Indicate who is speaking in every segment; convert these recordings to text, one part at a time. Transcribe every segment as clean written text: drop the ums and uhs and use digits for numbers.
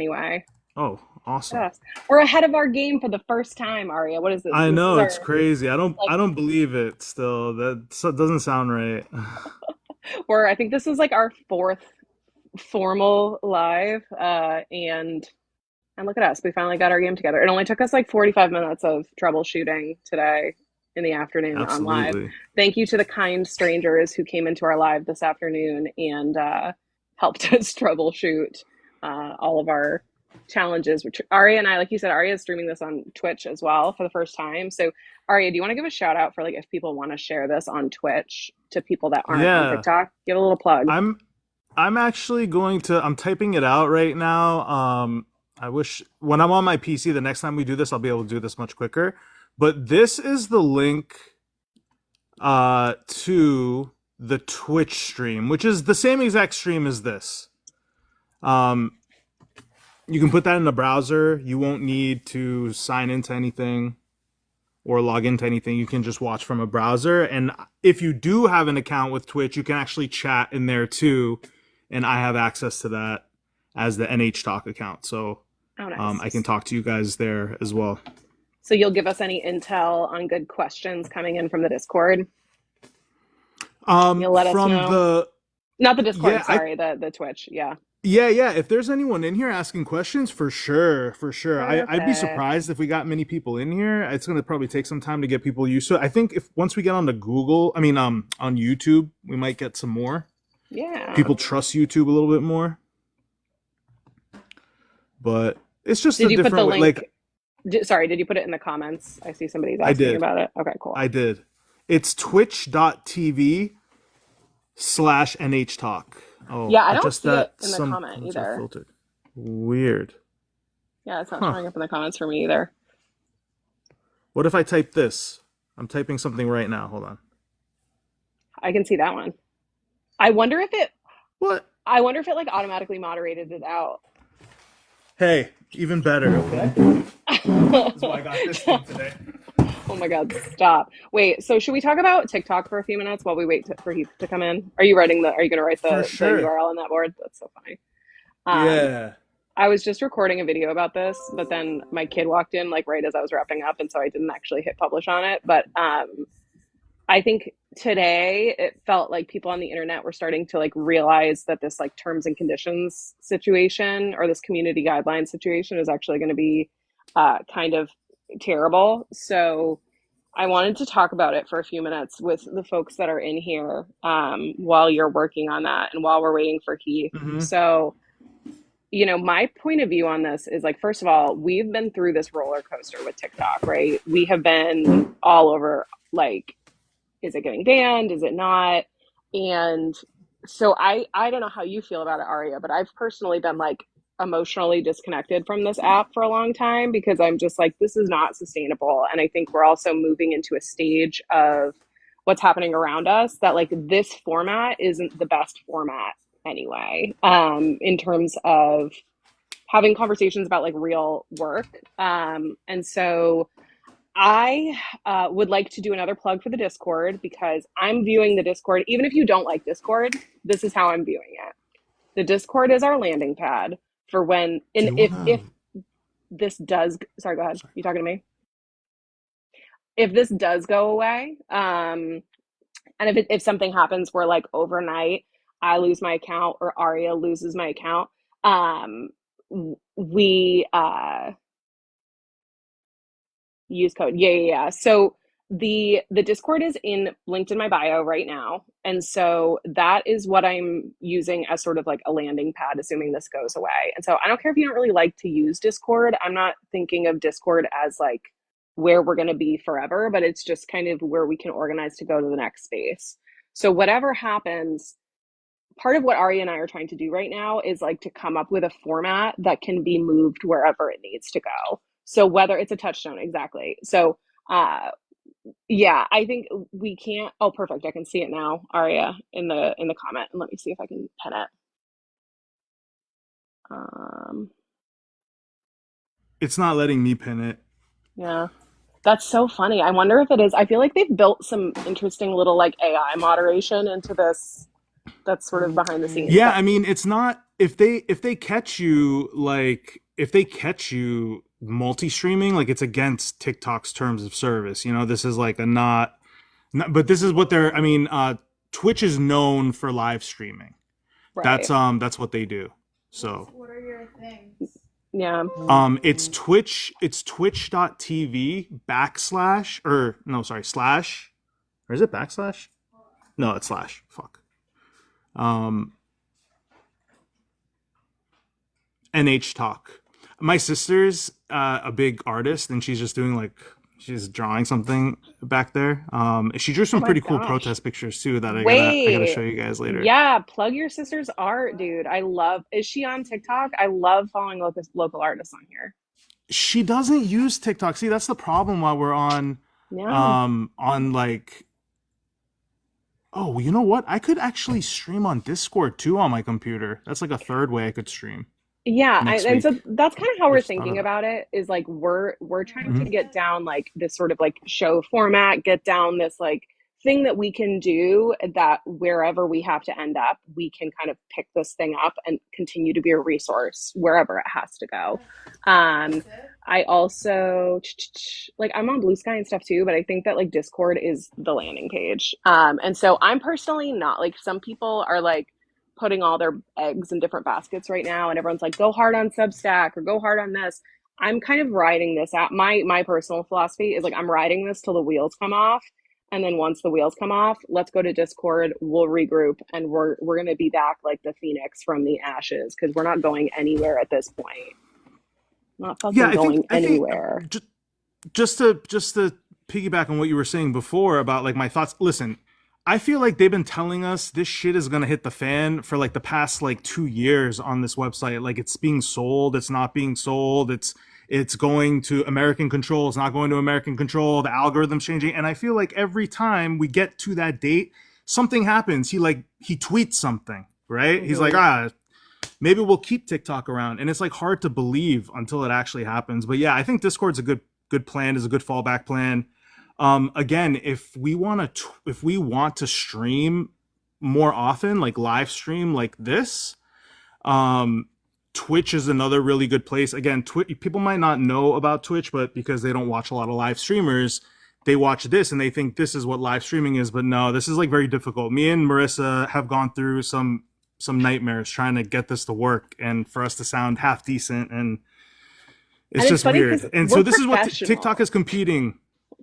Speaker 1: anyway.
Speaker 2: Oh,
Speaker 1: Look
Speaker 2: awesome.
Speaker 1: at us. We're ahead of our game for the first time, Aria. What is this?
Speaker 2: I
Speaker 1: This is
Speaker 2: know it's
Speaker 1: our
Speaker 2: crazy.
Speaker 1: like
Speaker 2: I don't believe it still. Doesn't sound right.
Speaker 1: we're I think this is like our fourth formal live. And look at us. We finally got our game together. It only took us like 45 minutes of troubleshooting today in the afternoon on live.
Speaker 2: Absolutely.
Speaker 1: Thank you to the kind strangers who came into our live this afternoon and helped us troubleshoot all of our challenges. Which Aria and I, like you said, Aria is streaming this on Twitch as well for the first time. So, Aria, do you want to give a shout out for like if people want to share this on Twitch to people that aren't on
Speaker 2: Yeah.
Speaker 1: TikTok? Give a little plug.
Speaker 2: I'm I'm actually going to I'm typing it out right now. I wish when I'm on my PC the next time we do this I'll be able to do this much quicker. But this is the link to the Twitch stream, which is the same exact stream as this. Um you can put that in the browser. You won't need to sign into anything or log into anything. You can just watch from a browser. And if you do have an account with Twitch, you can actually chat in there too. And I have access to that as the NH Talk account. So
Speaker 1: Oh,
Speaker 2: I can
Speaker 1: nice.
Speaker 2: talk to you guys there as well.
Speaker 1: So you'll give us any intel on good questions coming in from the Discord. You'll let us
Speaker 2: From
Speaker 1: know.
Speaker 2: the
Speaker 1: Not the Discord,
Speaker 2: yeah, I
Speaker 1: sorry, the Twitch. Yeah.
Speaker 2: yeah. If there's anyone in here asking questions, for sure, for sure. I'd be
Speaker 1: Perfect.
Speaker 2: surprised if we got many people in here. It's gonna probably take some time to get people used to it. I think if once we get on the Google, I mean, on YouTube, we might get some more.
Speaker 1: Yeah.
Speaker 2: People trust YouTube a little bit more, but it's just
Speaker 1: Did
Speaker 2: a
Speaker 1: you put the
Speaker 2: different way.
Speaker 1: link?
Speaker 2: Like
Speaker 1: Sorry, did you put it in the comments? I see somebody's
Speaker 2: I
Speaker 1: asking
Speaker 2: did,
Speaker 1: about it. Okay, cool.
Speaker 2: I did. It's twitch.tv/NH Talk. Oh,
Speaker 1: Yeah, I don't
Speaker 2: adjust
Speaker 1: see it
Speaker 2: that.
Speaker 1: in the
Speaker 2: Some
Speaker 1: comment
Speaker 2: comments are
Speaker 1: either.
Speaker 2: filtered. Weird.
Speaker 1: Yeah, it's not
Speaker 2: Huh.
Speaker 1: showing up in the comments for me either.
Speaker 2: What if I type this? I'm typing something right now. Hold on.
Speaker 1: I can see that one. I wonder if it
Speaker 2: What?
Speaker 1: I wonder if it like automatically moderated it out.
Speaker 2: Hey, even better, okay? This is why I got this thing today.
Speaker 1: Oh my God, stop. Wait, so should we talk about TikTok for a few minutes while we wait for Heath to come in? Are you gonna write
Speaker 2: For
Speaker 1: the
Speaker 2: sure.
Speaker 1: URL on that board? That's so funny. Um,
Speaker 2: Yeah.
Speaker 1: I was just recording a video about this, but then my kid walked in like right as I was wrapping up, and so I didn't actually hit publish on it. But I think today it felt like people on the internet were starting to like realize that this like terms and conditions situation or this community guidelines situation is actually going to be kind of terrible. So I wanted to talk about it for a few minutes with the folks that are in here while you're working on that and while we're waiting for Heath.
Speaker 2: Mm-hmm.
Speaker 1: So, my point of view on this is like, first of all, we've been through this roller coaster with TikTok, right? We have been all over, like, is it getting banned? Is it not? And so I don't know how you feel about it, Aria, but I've personally been like emotionally disconnected from this app for a long time because I'm just like, this is not sustainable. And I think we're also moving into a stage of what's happening around us that like this format isn't the best format anyway, in terms of having conversations about like real work. And so I would like to do another plug for the Discord because I'm viewing the Discord, even if you don't like Discord, this is how I'm viewing it. The Discord is our landing pad for when,
Speaker 2: Do
Speaker 1: and
Speaker 2: you
Speaker 1: if
Speaker 2: wanna?
Speaker 1: this does, sorry, go ahead.
Speaker 2: Sorry.
Speaker 1: You talking to me? If this does go away, and if something happens where like overnight I lose my account or Aria loses my account, um, we use code. Yeah, yeah, yeah. So the Discord is in linked in my bio right now. And so that is what I'm using as sort of like a landing pad, assuming this goes away. And so I don't care if you don't really like to use Discord. I'm not thinking of Discord as like where we're gonna be forever, but it's just kind of where we can organize to go to the next space. So whatever happens, part of what Ari and I are trying to do right now is like to come up with a format that can be moved wherever it needs to go. So whether it's a touchstone, exactly. So uh yeah, I think we can't. Oh, perfect. I can see it now, Aria, in the comment. And let me see if I can pin it. Um,
Speaker 2: It's not letting me pin it.
Speaker 1: yeah. That's so funny. I wonder if it is. I feel like they've built some interesting little like AI moderation into this That's sort of behind the scenes.
Speaker 2: Yeah, I mean, it's not if they catch you like if they catch you multi-streaming, like it's against TikTok's terms of service. You know, this is like a not but this is what they're. I mean, Twitch is known for live streaming.
Speaker 1: Right.
Speaker 2: That's what they do.
Speaker 3: What's
Speaker 2: So
Speaker 3: what are your things?
Speaker 1: Yeah.
Speaker 2: it's twitch.tv backslash or no sorry slash or is it backslash? No, it's slash. Fuck. Um NH Talk. My sister's a big artist, and she's just doing like she's drawing something back there. She drew
Speaker 1: Oh
Speaker 2: some
Speaker 1: my
Speaker 2: pretty cool
Speaker 1: gosh.
Speaker 2: protest pictures too that I gotta
Speaker 1: Wait.
Speaker 2: show you guys later.
Speaker 1: Yeah, plug your sister's art, dude. I love. Is she on TikTok? I love following local artists on here.
Speaker 2: She doesn't use TikTok. See, that's the problem while we're
Speaker 1: Yeah.
Speaker 2: on like oh, you know what? I could actually stream on Discord too on my computer. That's like a third way I could stream
Speaker 1: Yeah,
Speaker 2: next
Speaker 1: and so
Speaker 2: week.
Speaker 1: that's kind of how
Speaker 2: I
Speaker 1: we're
Speaker 2: just thought of
Speaker 1: thinking
Speaker 2: that.
Speaker 1: about it is like we're trying to
Speaker 2: Hmm.
Speaker 1: get down like this sort of like show format, get down this like thing that we can do that wherever we have to end up, we can kind of pick this thing up and continue to be a resource wherever it has to go.
Speaker 3: Yeah,
Speaker 1: Um,
Speaker 3: that's it.
Speaker 1: I also like I'm on Blue Sky and stuff too, but I think that like Discord is the landing page. And so I'm personally not like some people are like putting all their eggs in different baskets right now, and everyone's like, go hard on Substack or go hard on this. I'm kind of riding this out. My personal philosophy is like I'm riding this till the wheels come off. And then once the wheels come off, let's go to Discord, we'll regroup, and we're gonna be back like the phoenix from the ashes because we're not going anywhere at this point. Not
Speaker 2: Yeah,
Speaker 1: fucking
Speaker 2: I think
Speaker 1: going
Speaker 2: I think
Speaker 1: anywhere.
Speaker 2: just just to piggyback on what you were saying before about like my thoughts. Listen, I feel like they've been telling us this shit is gonna hit the fan for like the past like 2 years on this website. Like it's being sold, it's not being sold, it's going to American control, it's not going to American control, the algorithm's changing. And I feel like every time we get to that date, something happens. He tweets something, right? He's like,
Speaker 1: Hmm.
Speaker 2: maybe we'll keep TikTok around. And it's like hard to believe until it actually happens. But yeah, I think Discord's a good plan, is a good fallback plan. Again, if we want to stream more often, like live stream like this, um, Twitch is another really good place. Again, people might not know about Twitch, but because they don't watch a lot of live streamers, they watch this and they think this is what live streaming is. But no, this is like very difficult. Me and Marissa have gone through some nightmares trying to get this to work and for us to sound half decent, and it's
Speaker 1: And it's
Speaker 2: just
Speaker 1: funny because
Speaker 2: weird. And
Speaker 1: we're
Speaker 2: so this is what TikTok
Speaker 1: professional.
Speaker 2: is competing.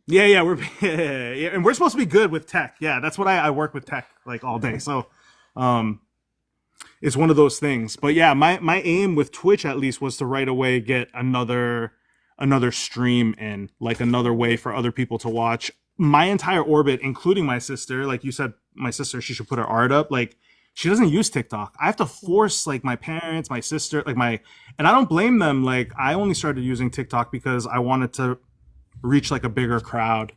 Speaker 2: Yeah, yeah, yeah, and we're supposed to be good with tech. Yeah, that's what I work with tech like all day. So, um, it's one of those things. But yeah, my aim with Twitch at least was to right away get another stream in, like another way for other people to watch. My entire orbit, including my sister, like you said, my sister, she should put her art up. Like she doesn't use TikTok. I have to force like my parents, my sister, like and I don't blame them. Like I only started using TikTok because I wanted to reach like a bigger crowd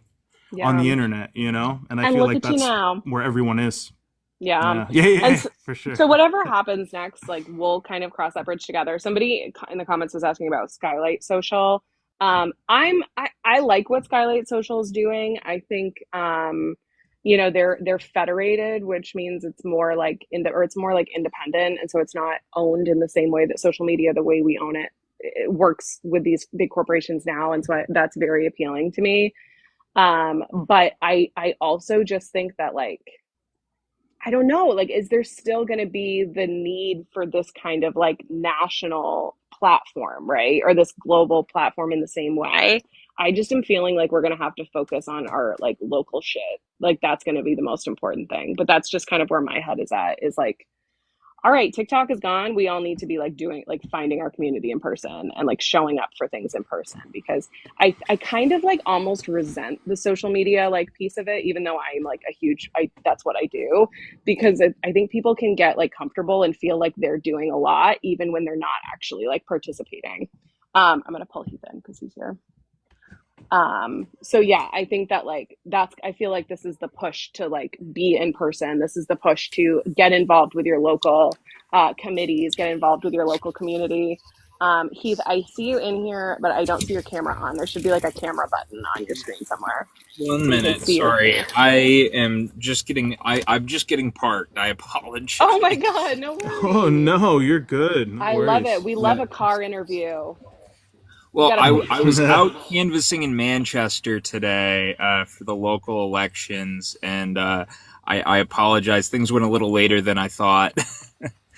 Speaker 2: on
Speaker 1: Yeah.
Speaker 2: the internet, you know? And I
Speaker 1: And
Speaker 2: feel
Speaker 1: look
Speaker 2: like
Speaker 1: at you
Speaker 2: that's
Speaker 1: now.
Speaker 2: where everyone is.
Speaker 1: Yeah.
Speaker 2: Yeah. Yeah, yeah,
Speaker 1: And
Speaker 2: yeah, for sure.
Speaker 1: so whatever happens next, like we'll kind of cross that bridge together. Somebody in the comments was asking about Skylight Social. I like what Skylight Social is doing. I think they're federated, which means it's more like it's more like independent, and so it's not owned in the same way that social media, the way we own it, it works with these big corporations now, and so that's very appealing to me. But I also just think that like I don't know, like, is there still going to be the need for this kind of like national platform, right? Or this global platform in the same way? I just am feeling like we're going to have to focus on our like local shit. Like, that's going to be the most important thing. But that's just kind of where my head is at is like, all right, TikTok is gone. We all need to be like doing like finding our community in person and like showing up for things in person because I kind of like almost resent the social media like piece of it, even though I'm like a huge I that's what I do because I think people can get like comfortable and feel like they're doing a lot even when they're not actually like participating. I'm gonna pull Heath in because he's here. So yeah, I think that like I feel like this is the push to like be in person. This is the push to get involved with your local committees, get involved with your local community. Heath, I see you in here, but I don't see your camera on. There should be like a camera button on your screen somewhere.
Speaker 3: One
Speaker 1: So we can
Speaker 3: minute,
Speaker 1: see your
Speaker 3: sorry.
Speaker 1: face.
Speaker 3: I'm just getting parked. I apologize.
Speaker 1: Oh my God, no
Speaker 2: Oh
Speaker 1: worries.
Speaker 2: no, you're good. No
Speaker 1: I love
Speaker 2: worries.
Speaker 1: it. We love
Speaker 3: Yeah.
Speaker 1: a car interview. We
Speaker 3: Well,
Speaker 1: gotta
Speaker 3: I was out canvassing in Manchester today for the local elections, and I apologize. Things went a little later than I thought.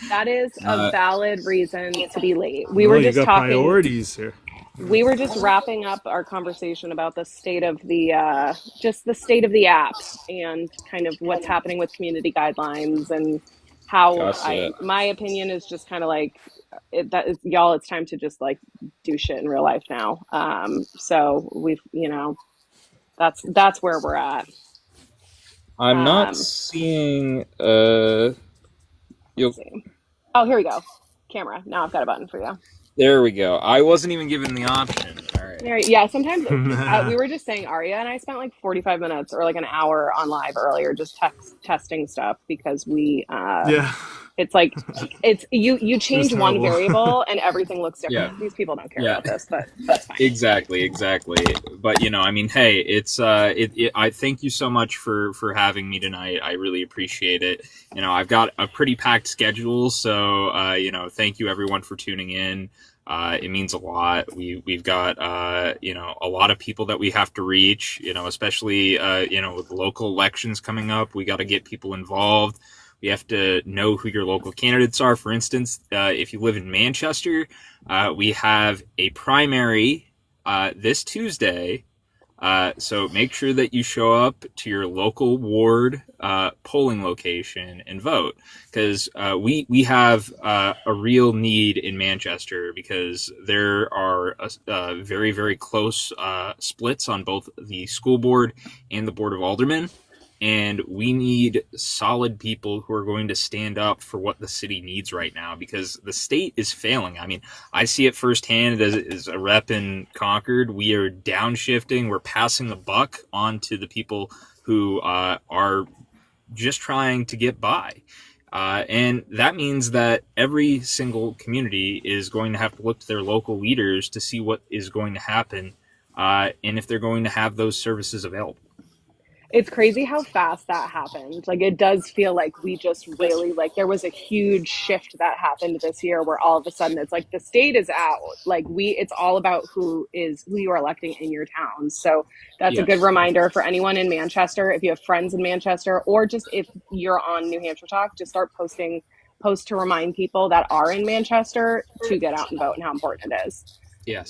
Speaker 1: That is a
Speaker 3: uh,
Speaker 1: valid reason to be late.
Speaker 2: No, you got priorities here.
Speaker 1: We were just wrapping up our conversation about the state of the just the state of the apps and kind of what's happening with community guidelines and how I
Speaker 3: Gotcha.
Speaker 1: my opinion is just kind of like that is y'all, it's time to just like do shit in real life now. So we've, that's where we're at.
Speaker 3: I'm not
Speaker 1: Um,
Speaker 3: seeing.
Speaker 1: let's
Speaker 3: You'll.
Speaker 1: see. Oh, here we go. Camera. Now I've got a button for you.
Speaker 3: There we go. I wasn't even given the option. All right.
Speaker 1: Yeah, sometimes we were just saying Arya and I spent like 45 minutes or like an hour on live earlier just testing stuff because
Speaker 2: Yeah,
Speaker 1: it's like it's you
Speaker 2: it was
Speaker 1: change one
Speaker 2: terrible.
Speaker 1: variable and everything looks
Speaker 3: Yeah.
Speaker 1: different. These people don't care
Speaker 3: Yeah.
Speaker 1: about this, but that's fine.
Speaker 3: Exactly. But I mean, hey, it's I thank you so much for having me tonight. I really appreciate it. I've got a pretty packed schedule, so thank you everyone for tuning in. It means a lot. We've got a lot of people that we have to reach. Especially with local elections coming up, we got to get people involved. We have to know who your local candidates are. For instance, if you live in Manchester, we have a primary this Tuesday. So make sure that you show up to your local ward polling location and vote, because we have a real need in Manchester, because there are very, very close splits on both the school board and the board of aldermen. And we need solid people who are going to stand up for what the city needs right now, because the state is failing. I mean, I see it firsthand as a rep in Concord. We are downshifting. We're passing the buck on to the people who are just trying to get by. And that means that every single community is going to have to look to their local leaders to see what is going to happen and if they're going to have those services available.
Speaker 1: It's crazy how fast that happened. Like it does feel like we just really like there was a huge shift that happened this year where all of a sudden it's like the state is out. Like it's all about who you are electing in your town. So that's a good reminder for anyone in Manchester. If you have friends in Manchester, or just if you're on New Hampshire Talk, just start post to remind people that are in Manchester to get out and vote and how important it is.
Speaker 3: Yes.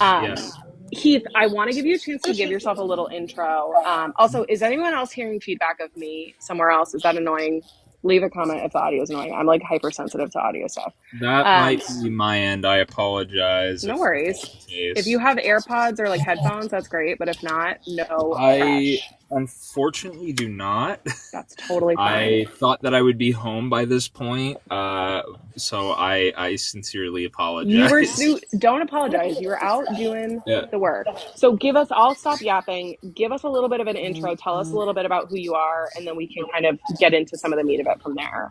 Speaker 1: Heath, I want to give you a chance to give yourself a little intro. Also, is anyone else hearing feedback of me somewhere else? Is that annoying? Leave a comment if the audio is annoying. I'm like hypersensitive to audio stuff.
Speaker 3: That might be my end. I apologize.
Speaker 1: No worries. If you have AirPods or like headphones, that's great. But if not, no
Speaker 3: I
Speaker 1: crash.
Speaker 3: unfortunately do not.
Speaker 1: That's totally fine.
Speaker 3: I thought that I would be home by this point, so I sincerely apologize.
Speaker 1: Don't apologize. You were out doing the work. So I'll stop yapping. Give us a little bit of an intro. Tell us a little bit about who you are, and then we can kind of get into some of the meat of it from there.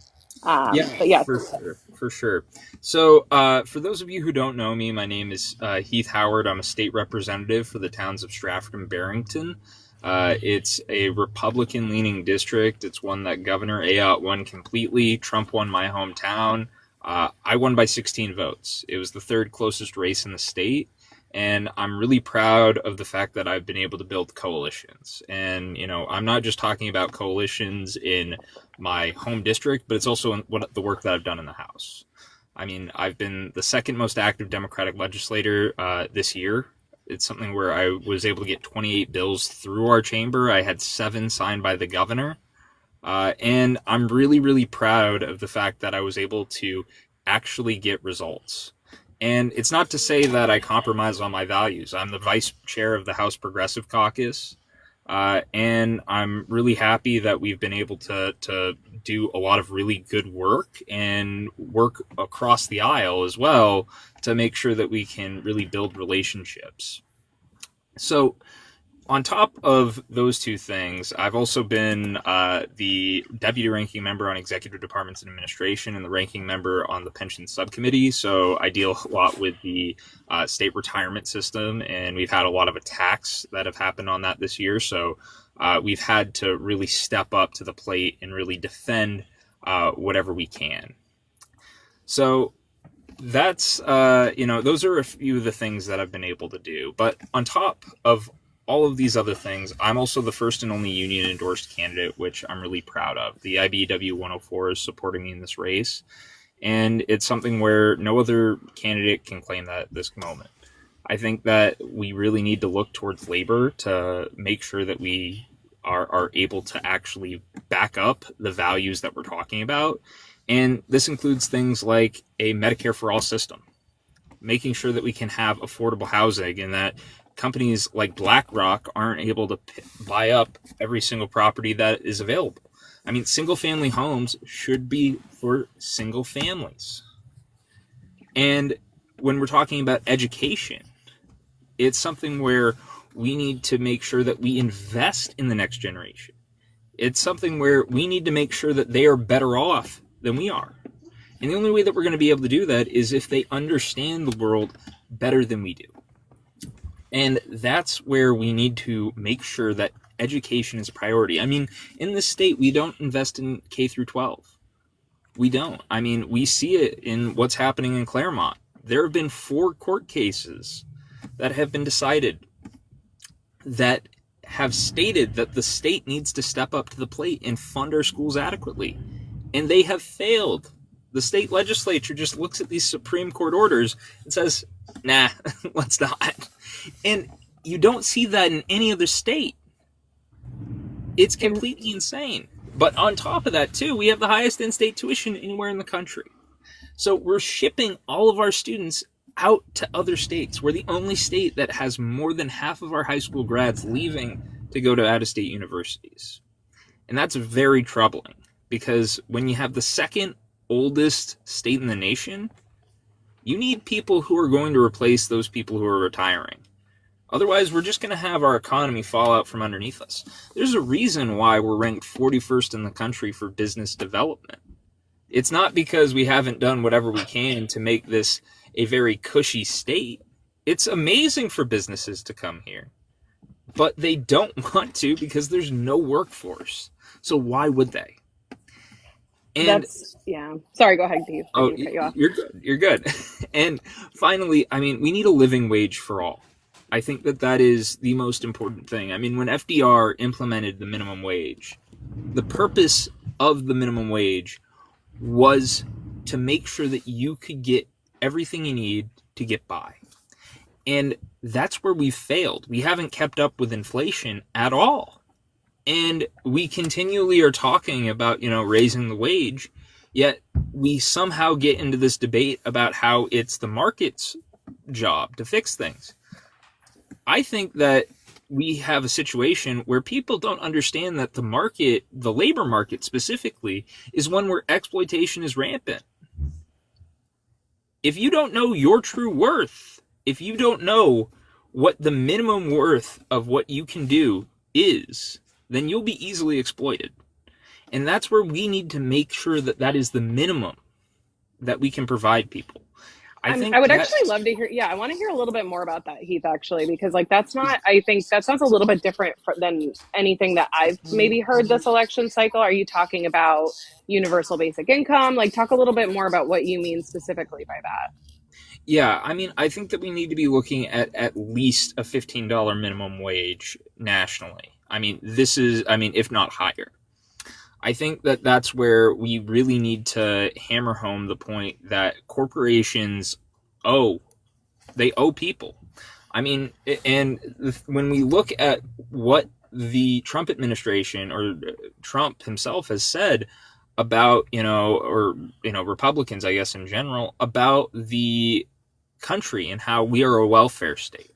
Speaker 3: For sure. So for those of you who don't know me, my name is Heath Howard. I'm a state representative for the towns of Stratford and Barrington. It's a Republican-leaning district. It's one that Governor Ayotte won completely. Trump won my hometown. I won by 16 votes. It was the third closest race in the state, and I'm really proud of the fact that I've been able to build coalitions. And, I'm not just talking about coalitions in my home district, but it's also in the work that I've done in the House. I mean, I've been the second most active Democratic legislator this year. It's something where I was able to get 28 bills through our chamber. I had 7 signed by the governor. And I'm really, really proud of the fact that I was able to actually get results. And it's not to say that I compromise on my values. I'm the vice chair of the House Progressive Caucus. And I'm really happy that we've been able to do a lot of really good work and work across the aisle as well to make sure that we can really build relationships. So On top of those two things, I've also been the deputy ranking member on executive departments and administration and the ranking member on the pension subcommittee. So I deal a lot with the state retirement system, and we've had a lot of attacks that have happened on that this year. So we've had to really step up to the plate and really defend whatever we can. So that's, those are a few of the things that I've been able to do. But on top of all of these other things, I'm also the first and only union endorsed candidate, which I'm really proud of. The IBEW 104 is supporting me in this race, and it's something where no other candidate can claim that at this moment. I think that we really need to look towards labor to make sure that we are able to actually back up the values that we're talking about. And this includes things like a Medicare for all system, making sure that we can have affordable housing and that companies like BlackRock aren't able to buy up every single property that is available. I mean, single family homes should be for single families. And when we're talking about education, it's something where we need to make sure that we invest in the next generation. It's something where we need to make sure that they are better off than we are. And the only way that we're going to be able to do that is if they understand the world better than we do. And that's where we need to make sure that education is a priority. I mean, in this state, we don't invest in K through 12. We don't. I mean, we see it in what's happening in Claremont. There have been 4 court cases that have been decided that have stated that the state needs to step up to the plate and fund our schools adequately. And they have failed. The state legislature just looks at these Supreme Court orders and says, nah, let's not. And you don't see that in any other state. It's completely insane. But on top of that, too, we have the highest in-state tuition anywhere in the country. So we're shipping all of our students out to other states. We're the only state that has more than half of our high school grads leaving to go to out-of-state universities. And that's very troubling because when you have the second oldest state in the nation, you need people who are going to replace those people who are retiring. Otherwise, we're just going to have our economy fall out from underneath us. There's a reason why we're ranked 41st in the country for business development. It's not because we haven't done whatever we can to make this a very cushy state. It's amazing for businesses to come here, but they don't want to because there's no workforce. So why would they? And
Speaker 1: sorry, go ahead, Steve.
Speaker 3: Oh, you're good. You're good. And finally, I mean, we need a living wage for all. I think that is the most important thing. I mean, when FDR implemented the minimum wage, the purpose of the minimum wage was to make sure that you could get everything you need to get by. And that's where we've failed. We haven't kept up with inflation at all. And we continually are talking about, raising the wage, yet we somehow get into this debate about how it's the market's job to fix things. I think that we have a situation where people don't understand that the market, the labor market specifically, is one where exploitation is rampant. If you don't know your true worth, if you don't know what the minimum worth of what you can do is, then you'll be easily exploited. And that's where we need to make sure that that is the minimum that we can provide people.
Speaker 1: I would actually love to hear, I want to hear a little bit more about that, Heath, actually, because I think that sounds a little bit different than anything that I've maybe heard this election cycle. Are you talking about universal basic income? Like, talk a little bit more about what you mean specifically by that.
Speaker 3: Yeah, I mean, I think that we need to be looking at least a $15 minimum wage nationally. I mean, if not higher. I think that that's where we really need to hammer home the point that corporations owe people. I mean, and when we look at what the Trump administration or Trump himself has said about, Republicans, I guess, in general, about the country and how we are a welfare state.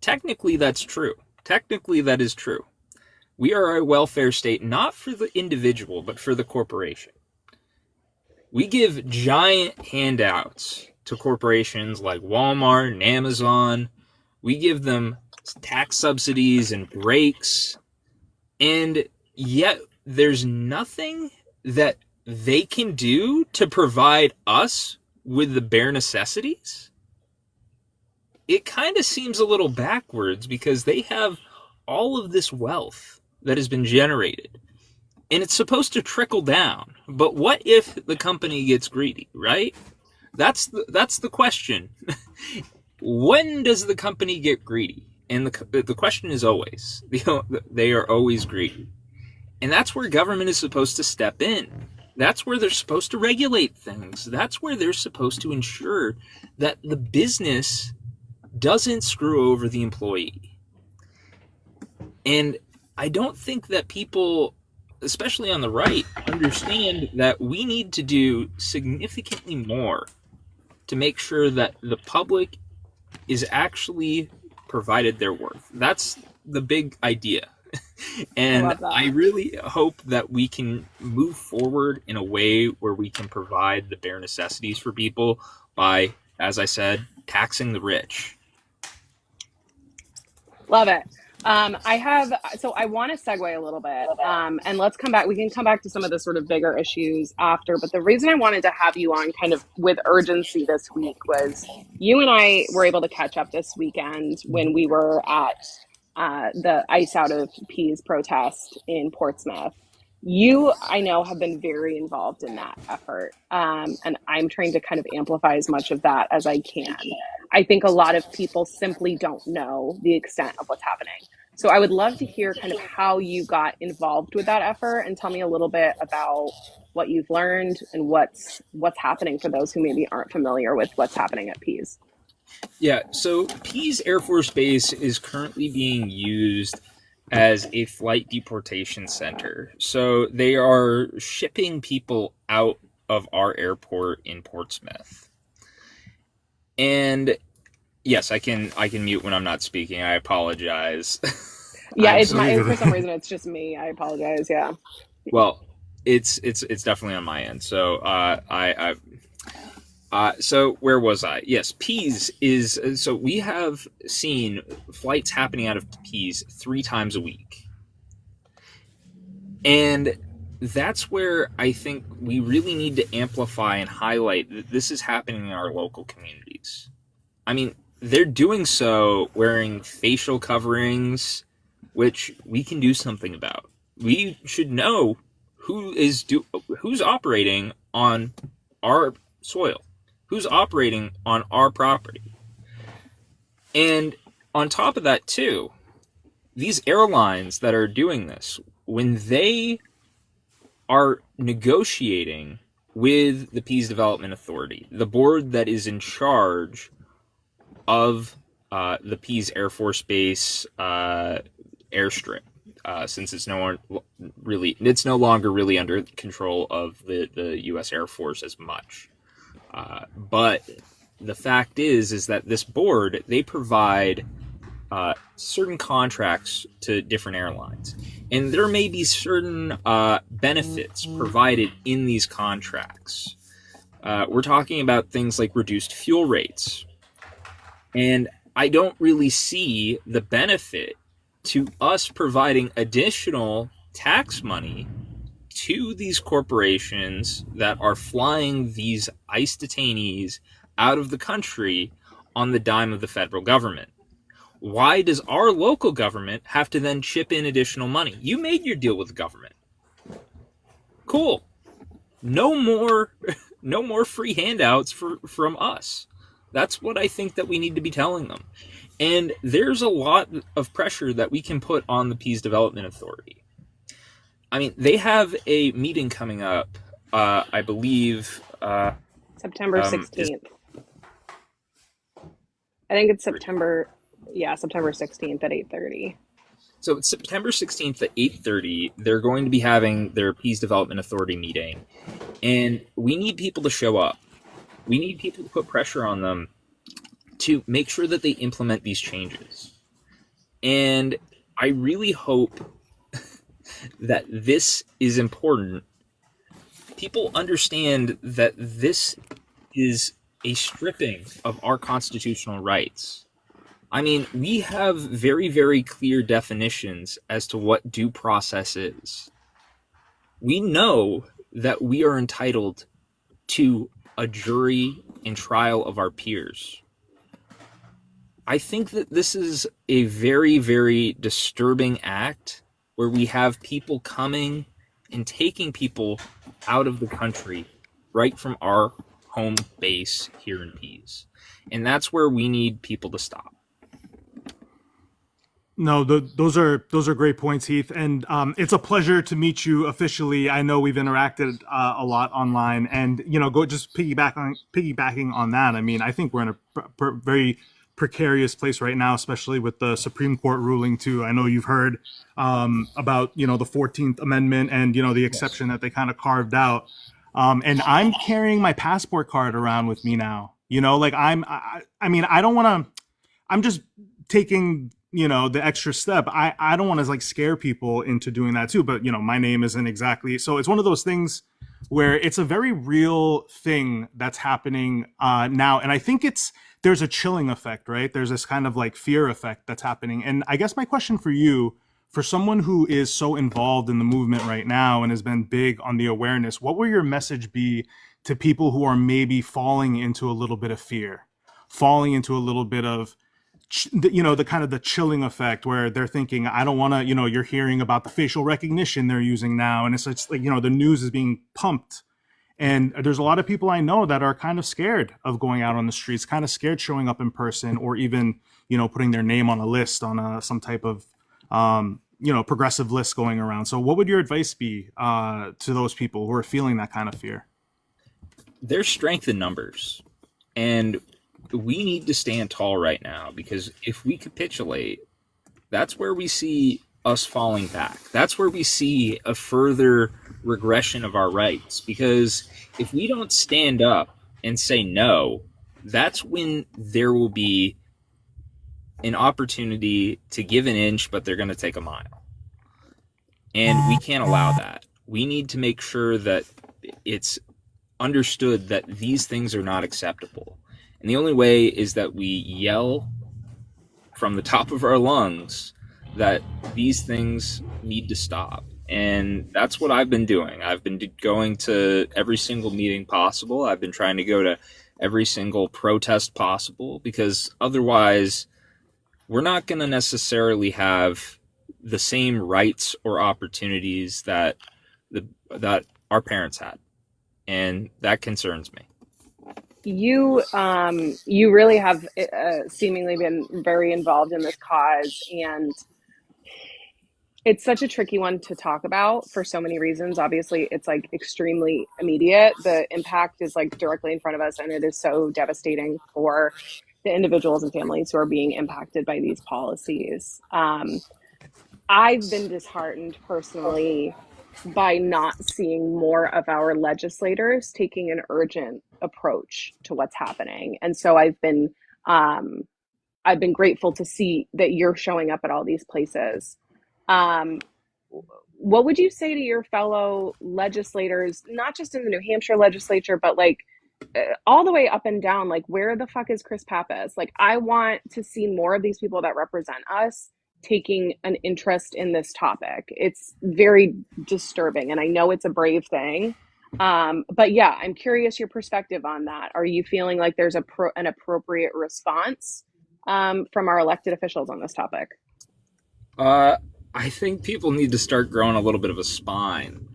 Speaker 3: Technically, that's true. Technically, that is true. We are a welfare state, not for the individual, but for the corporation. We give giant handouts to corporations like Walmart and Amazon. We give them tax subsidies and breaks, and yet there's nothing that they can do to provide us with the bare necessities. It kind of seems a little backwards because they have all of this wealth that has been generated, and it's supposed to trickle down. But what if the company gets greedy, right? That's the question. When does the company get greedy? And the question is always, they are always greedy. And that's where government is supposed to step in. That's where they're supposed to regulate things. That's where they're supposed to ensure that the business doesn't screw over the employee. And I don't think that people, especially on the right, understand that we need to do significantly more to make sure that the public is actually provided their worth. That's the big idea. And I really hope that we can move forward in a way where we can provide the bare necessities for people by, as I said, taxing the rich.
Speaker 1: Love it. I want to segue a little bit, and let's come back. We can come back to some of the sort of bigger issues after, but the reason I wanted to have you on kind of with urgency this week was you and I were able to catch up this weekend when we were at the Ice Out of Peas protest in Portsmouth. You, I know, have been very involved in that effort, and I'm trying to kind of amplify as much of that as I can. I think a lot of people simply don't know the extent of what's happening. So I would love to hear kind of how you got involved with that effort and tell me a little bit about what you've learned and what's happening for those who maybe aren't familiar with what's happening at Pease.
Speaker 3: Yeah, so Pease Air Force Base is currently being used as a flight deportation center. So they are shipping people out of our airport in Portsmouth. And yes, I can mute when I'm not speaking. I apologize.
Speaker 1: Yeah, for some reason it's just me. I apologize. Yeah.
Speaker 3: Well, it's definitely on my end. So so where was I? Yes, Pease is. So we have seen flights happening out of Pease 3 times a week, and that's where I think we really need to amplify and highlight that this is happening in our local communities. I mean, they're doing so wearing facial coverings, which we can do something about. We should know who's operating on our soil, who's operating on our property. And on top of that, too, these airlines that are doing this, when they are negotiating with the Pease Development Authority, the board that is in charge of the Pease Air Force Base airstrip, since it's no longer really under control of the U.S. Air Force as much. But the fact is that this board, they provide certain contracts to different airlines. And there may be certain benefits provided in these contracts. We're talking about things like reduced fuel rates. And I don't really see the benefit to us providing additional tax money to these corporations that are flying these ICE detainees out of the country on the dime of the federal government. Why does our local government have to then chip in additional money? You made your deal with the government. Cool. No more free handouts from us. That's what I think that we need to be telling them. And there's a lot of pressure that we can put on the Pease Development Authority. I mean, they have a meeting coming up, I believe.
Speaker 1: September 16th. I think it's September 16th at 8:30.
Speaker 3: So it's September 16th at 8:30. They're going to be having their Pease Development Authority meeting. And we need people to show up. We need people to put pressure on them to make sure that they implement these changes. And I really hope that this is important. People understand that this is a stripping of our constitutional rights. I mean, we have very, very clear definitions as to what due process is. We know that we are entitled to a jury and trial of our peers. I think that this is a very, very disturbing act where we have people coming and taking people out of the country right from our home base here in Pease. And that's where we need people to stop.
Speaker 2: No, those are great points, Heath, and it's a pleasure to meet you officially. I know we've interacted a lot online, and go just piggybacking on that. I mean, I think we're in a very precarious place right now, especially with the Supreme Court ruling too. I know you've heard about the 14th Amendment and the exception that they kind of carved out. And I'm carrying my passport card around with me now. Like I mean, I don't want to. I'm just taking the extra step. I don't want to like scare people into doing that too, but my name isn't exactly, so it's one of those things where it's a very real thing that's happening now. And I think there's a chilling effect, right? There's this kind of like fear effect that's happening. And I guess my question for you, for someone who is so involved in the movement right now and has been big on the awareness, what will your message be to people who are maybe falling into a little bit of fear, falling into a little bit of the kind of the chilling effect where they're thinking, I don't want to, you're hearing about the facial recognition they're using now. And it's like, the news is being pumped. And there's a lot of people I know that are kind of scared of going out on the streets, kind of scared showing up in person, or even, putting their name on a list on some type of, progressive list going around. So what would your advice be to those people who are feeling that kind of fear?
Speaker 3: There's strength in numbers. And we need to stand tall right now, because if we capitulate, that's where we see us falling back. That's where we see a further regression of our rights. Because if we don't stand up and say no, that's when there will be an opportunity to give an inch, but they're going to take a mile. And we can't allow that. We need to make sure that it's understood that these things are not acceptable. And the only way is that we yell from the top of our lungs that these things need to stop. And that's what I've been doing. I've been going to every single meeting possible. I've been trying to go to every single protest possible, because otherwise we're not going to necessarily have the same rights or opportunities that our parents had. And that concerns me.
Speaker 1: You really have seemingly been very involved in this cause, and it's such a tricky one to talk about for so many reasons. Obviously, it's like extremely immediate. The impact is like directly in front of us, and it is so devastating for the individuals and families who are being impacted by these policies. I've been disheartened personally by not seeing more of our legislators taking an urgent approach to what's happening. And so I've been grateful to see that you're showing up at all these places. What would you say to your fellow legislators, not just in the New Hampshire legislature, but like all the way up and down? Like, where the fuck is Chris Pappas? Like, I want to see more of these people that represent us taking an interest in this topic. It's very disturbing, and I know it's a brave thing. But yeah, I'm curious your perspective on that. Are you feeling like there's an appropriate response from our elected officials on this topic?
Speaker 3: I think people need to start growing a little bit of a spine.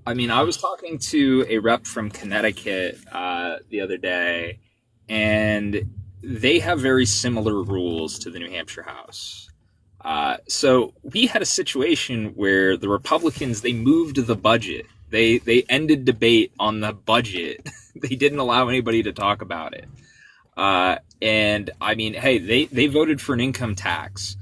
Speaker 3: I mean, I was talking to a rep from Connecticut the other day, and they have very similar rules to the New Hampshire House. So we had a situation where the Republicans, they moved the budget. They ended debate on the budget. They didn't allow anybody to talk about it. And I mean, hey, they voted for an income tax.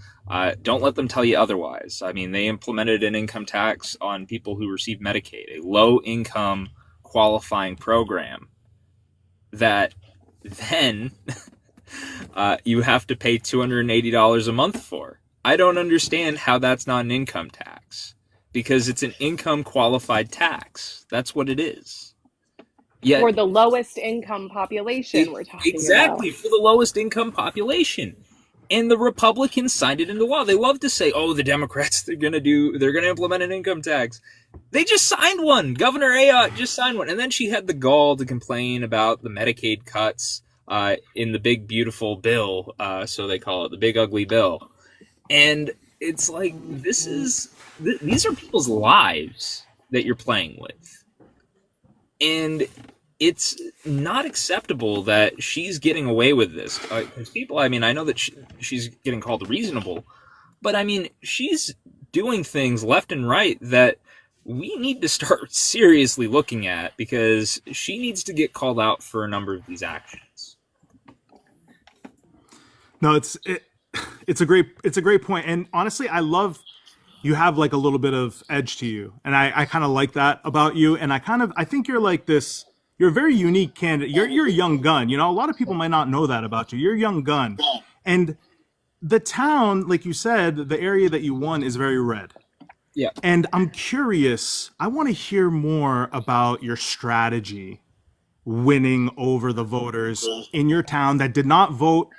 Speaker 3: Don't let them tell you otherwise. I mean, they implemented an income tax on people who receive Medicaid, a low income qualifying program that then you have to pay $280 a month for. I don't understand how that's not an income tax, because it's an income qualified tax. That's what it is. Yeah,
Speaker 1: for the lowest income population we're talking
Speaker 3: exactly,
Speaker 1: about.
Speaker 3: for the lowest income population. And the Republicans signed it into law. They love to say, "Oh, the Democrats, they're going to implement an income tax." They just signed one. Governor Ayotte just signed one. And then she had the gall to complain about the Medicaid cuts in the big, beautiful bill. So they call it the big, ugly bill. And it's like, these are people's lives that you're playing with. And it's not acceptable that she's getting away with this. Because people, I mean, I know that she's getting called reasonable, but I mean, she's doing things left and right that we need to start seriously looking at, because she needs to get called out for a number of these actions.
Speaker 2: No, it's a great point. And honestly, I love you have like a little bit of edge to you. And I kind of like that about you. And I think you're like this, you're a very unique candidate. You're a young gun. You know, a lot of people might not know that about you. You're a young gun. And the town, like you said, the area that you won is very red.
Speaker 3: Yeah.
Speaker 2: And I'm curious, I want to hear more about your strategy winning over the voters in your town that did not vote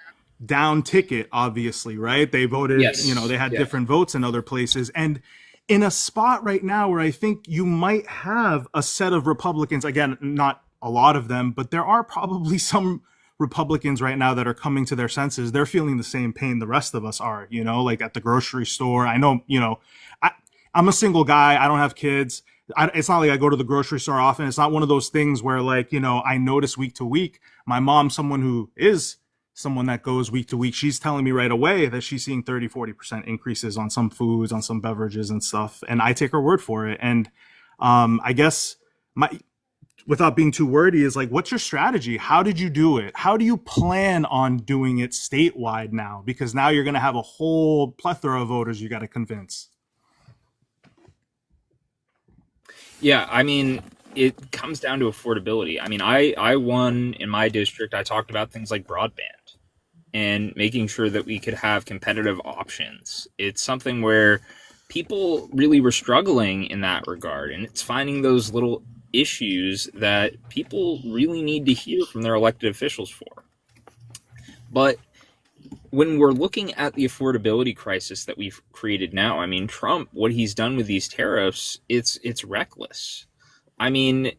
Speaker 2: down ticket, obviously, right? They voted,
Speaker 3: Yes.
Speaker 2: you know, they had different votes in other places. And in a spot right now where I think you might have a set of Republicans, again, not a lot of them, but there are probably some Republicans right now that are coming to their senses. They're feeling the same pain the rest of us are, you know, like at the grocery store. I know, you know, I'm a single guy. I don't have kids. It's not like I go to the grocery store often. It's not one of those things where, like, you know, I notice week to week. My mom, someone who is someone that goes week to week, she's telling me right away that she's seeing 30-40% increases on some foods, on some beverages and stuff. And I take her word for it. And I guess without being too wordy, is like, what's your strategy? How did you do it? How do you plan on doing it statewide now? Because now you're going to have a whole plethora of voters you got to convince.
Speaker 3: Yeah, I mean, it comes down to affordability. I mean, I won in my district. I talked about things like broadband and making sure that we could have competitive options. It's something where people really were struggling in that regard, and it's finding those little issues that people really need to hear from their elected officials for. But when we're looking at the affordability crisis that we've created now, I mean, Trump, what he's done with these tariffs, it's reckless. I mean,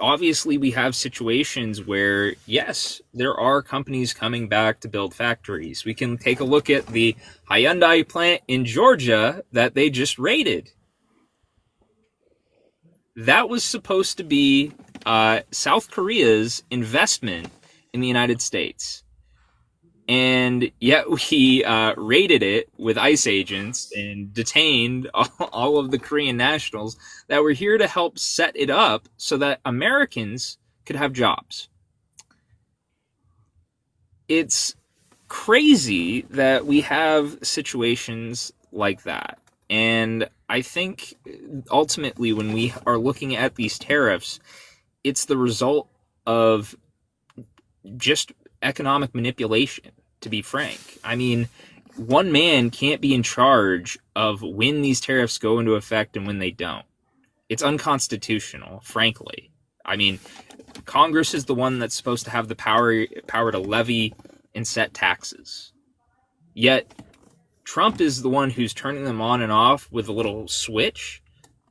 Speaker 3: obviously we have situations where, yes, there are companies coming back to build factories. We can take a look at the Hyundai plant in Georgia that they just raided. That was supposed to be South Korea's investment in the United States. And yet we raided it with ICE agents and detained all of the Korean nationals that were here to help set it up so that Americans could have jobs. It's crazy that we have situations like that. And I think ultimately when we are looking at these tariffs, it's the result of just economic manipulation, to be frank. I mean, one man can't be in charge of when these tariffs go into effect and when they don't. It's unconstitutional, frankly. I mean, Congress is the one that's supposed to have the power to levy and set taxes. Yet, Trump is the one who's turning them on and off with a little switch.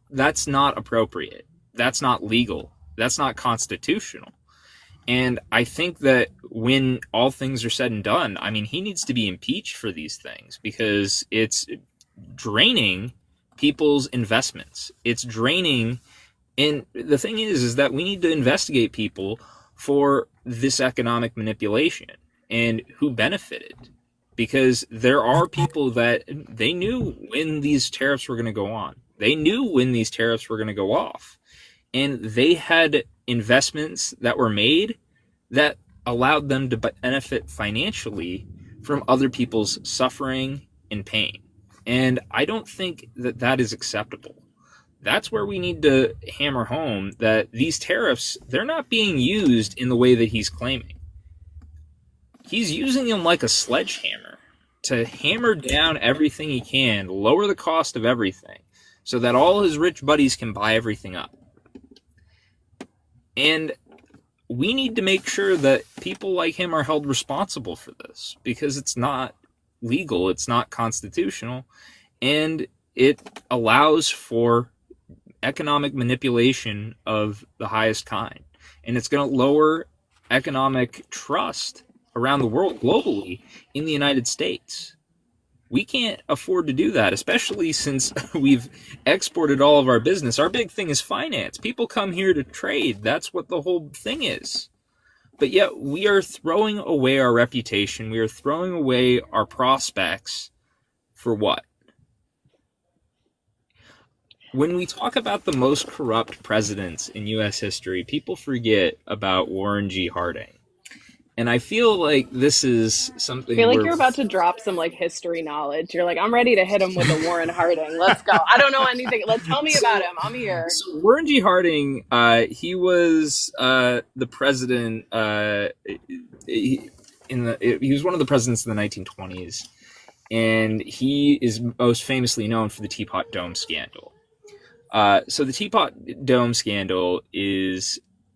Speaker 3: That's not appropriate. That's not legal. That's not constitutional. And I think that when all things are said and done, I mean, he needs to be impeached for these things because it's draining people's investments. It's draining. And the thing is that we need to investigate people for this economic manipulation and who benefited. Because there are people that they knew when these tariffs were going to go on. They knew when these tariffs were going to go off. And they had investments that were made that allowed them to benefit financially from other people's suffering and pain. And I don't think that that is acceptable. That's where we need to hammer home that these tariffs, they're not being used in the way that he's claiming. He's using them like a sledgehammer to hammer down everything he can, lower the cost of everything, so that all his rich buddies can buy everything up. And we need to make sure that people like him are held responsible for this, because it's not legal, it's not constitutional, and it allows for economic manipulation of the highest kind. And it's going to lower economic trust around the world globally in the United States. We can't afford to do that, especially since we've exported all of our business. Our big thing is finance. People come here to trade. That's what the whole thing is. But yet we are throwing away our reputation. We are throwing away our prospects for what? When we talk about the most corrupt presidents in U.S. history, people forget about Warren G. Harding. And I feel like this is something.
Speaker 1: I feel like you're about to drop some like history knowledge. You're like, I'm ready to hit him with a Warren Harding. Let's go. I don't know anything. Let's tell me about him. I'm here.
Speaker 3: So Warren G. Harding, he was the president. He was one of the presidents in the 1920s, and he is most famously known for the Teapot Dome scandal. So the Teapot Dome scandal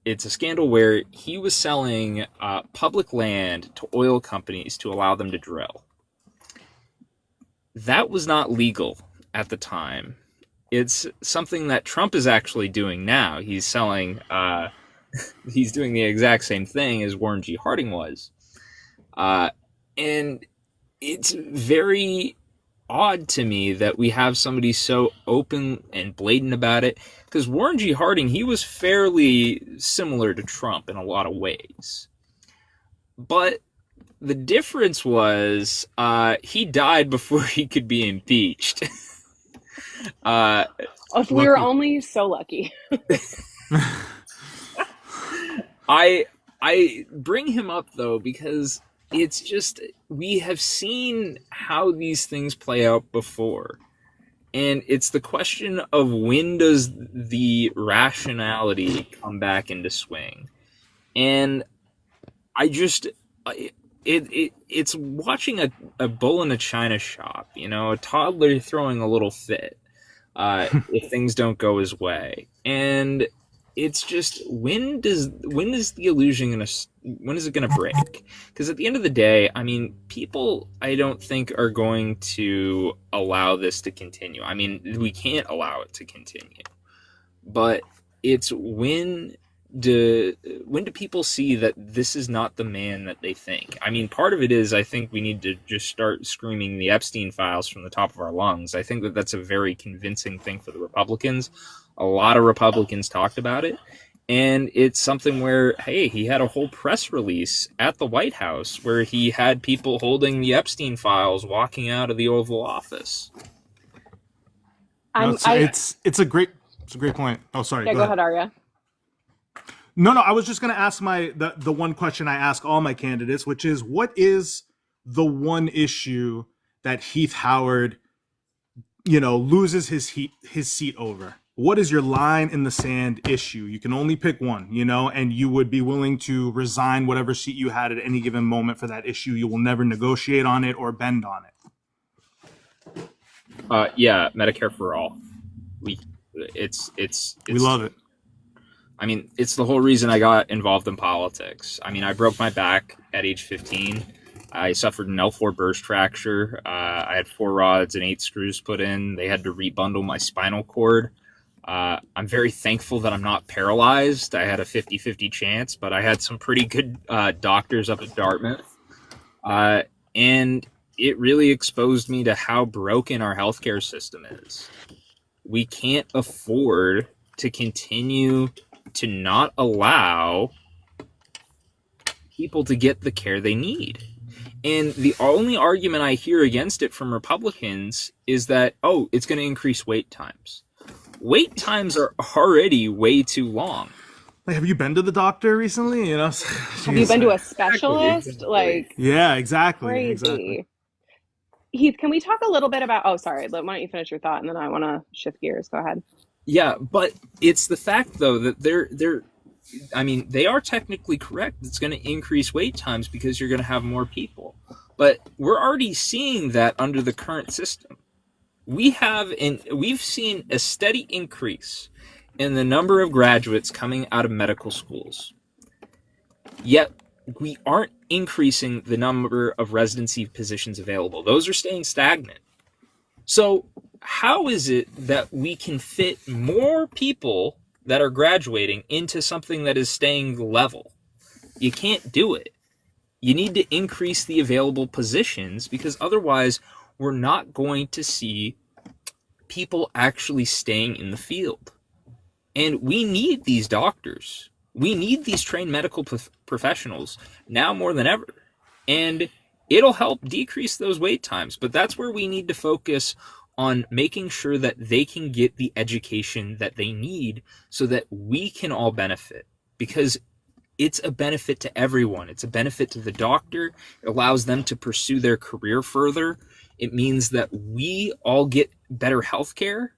Speaker 3: it's a scandal where he was selling public land to oil companies to allow them to drill. That was not legal at the time. It's something that Trump is actually doing now. He's selling, he's doing the exact same thing as Warren G. Harding was. And it's very odd to me that we have somebody so open and blatant about it, because Warren G. Harding, he was fairly similar to Trump in a lot of ways. But the difference was he died before he could be impeached.
Speaker 1: If we were only so lucky.
Speaker 3: I bring him up, though, because it's just, we have seen how these things play out before. And it's the question of when does the rationality come back into swing. And I just, it's watching a bull in a china shop, you know, a toddler throwing a little fit if things don't go his way. And it's just, when is the illusion when is it gonna break? Because at the end of the day, I mean, people, I don't think, are going to allow this to continue. I mean, we can't allow it to continue. But it's when do people see that this is not the man that they think? I mean, part of it is, I think we need to just start screaming the Epstein files from the top of our lungs. I think that that's a very convincing thing for the Republicans. A lot of Republicans talked about it. And it's something where, hey, he had a whole press release at the White House where he had people holding the Epstein files walking out of the Oval Office.
Speaker 2: It's a great point. Oh, sorry.
Speaker 1: Yeah, go ahead, Arya.
Speaker 2: No, I was just going to ask the one question I ask all my candidates, which is, what is the one issue that Heath Howard, loses his seat over? What is your line in the sand issue? You can only pick one, and you would be willing to resign whatever seat you had at any given moment for that issue. You will never negotiate on it or bend on it.
Speaker 3: Yeah, Medicare for all. We
Speaker 2: love it.
Speaker 3: I mean, it's the whole reason I got involved in politics. I mean, I broke my back at age 15. I suffered an L4 burst fracture. I had 4 rods and 8 screws put in. They had to rebundle my spinal cord. I'm very thankful that I'm not paralyzed. I had a 50-50 chance, but I had some pretty good doctors up at Dartmouth. And it really exposed me to how broken our healthcare system is. We can't afford to continue to not allow people to get the care they need. And the only argument I hear against it from Republicans is that, it's going to increase wait times. Wait times are already way too long.
Speaker 2: Like, have you been to the doctor recently?
Speaker 1: Have you been to a specialist?
Speaker 3: Exactly.
Speaker 2: Yeah, exactly.
Speaker 1: Crazy.
Speaker 2: Exactly.
Speaker 1: Heath, can we talk a little bit about, sorry, why don't you finish your thought and then I want to shift gears. Go ahead.
Speaker 3: Yeah, but it's the fact, though, that they are technically correct. It's going to increase wait times because you're going to have more people. But we're already seeing that under the current system. We've seen a steady increase in the number of graduates coming out of medical schools. Yet we aren't increasing the number of residency positions available. Those are staying stagnant. So how is it that we can fit more people that are graduating into something that is staying level? You can't do it. You need to increase the available positions, because otherwise we're not going to see people actually staying in the field. And we need these doctors. We need these trained medical professionals now more than ever. And it'll help decrease those wait times. But that's where we need to focus on making sure that they can get the education that they need so that we can all benefit. Because it's a benefit to everyone. It's a benefit to the doctor. It allows them to pursue their career further. It means that we all get better health care.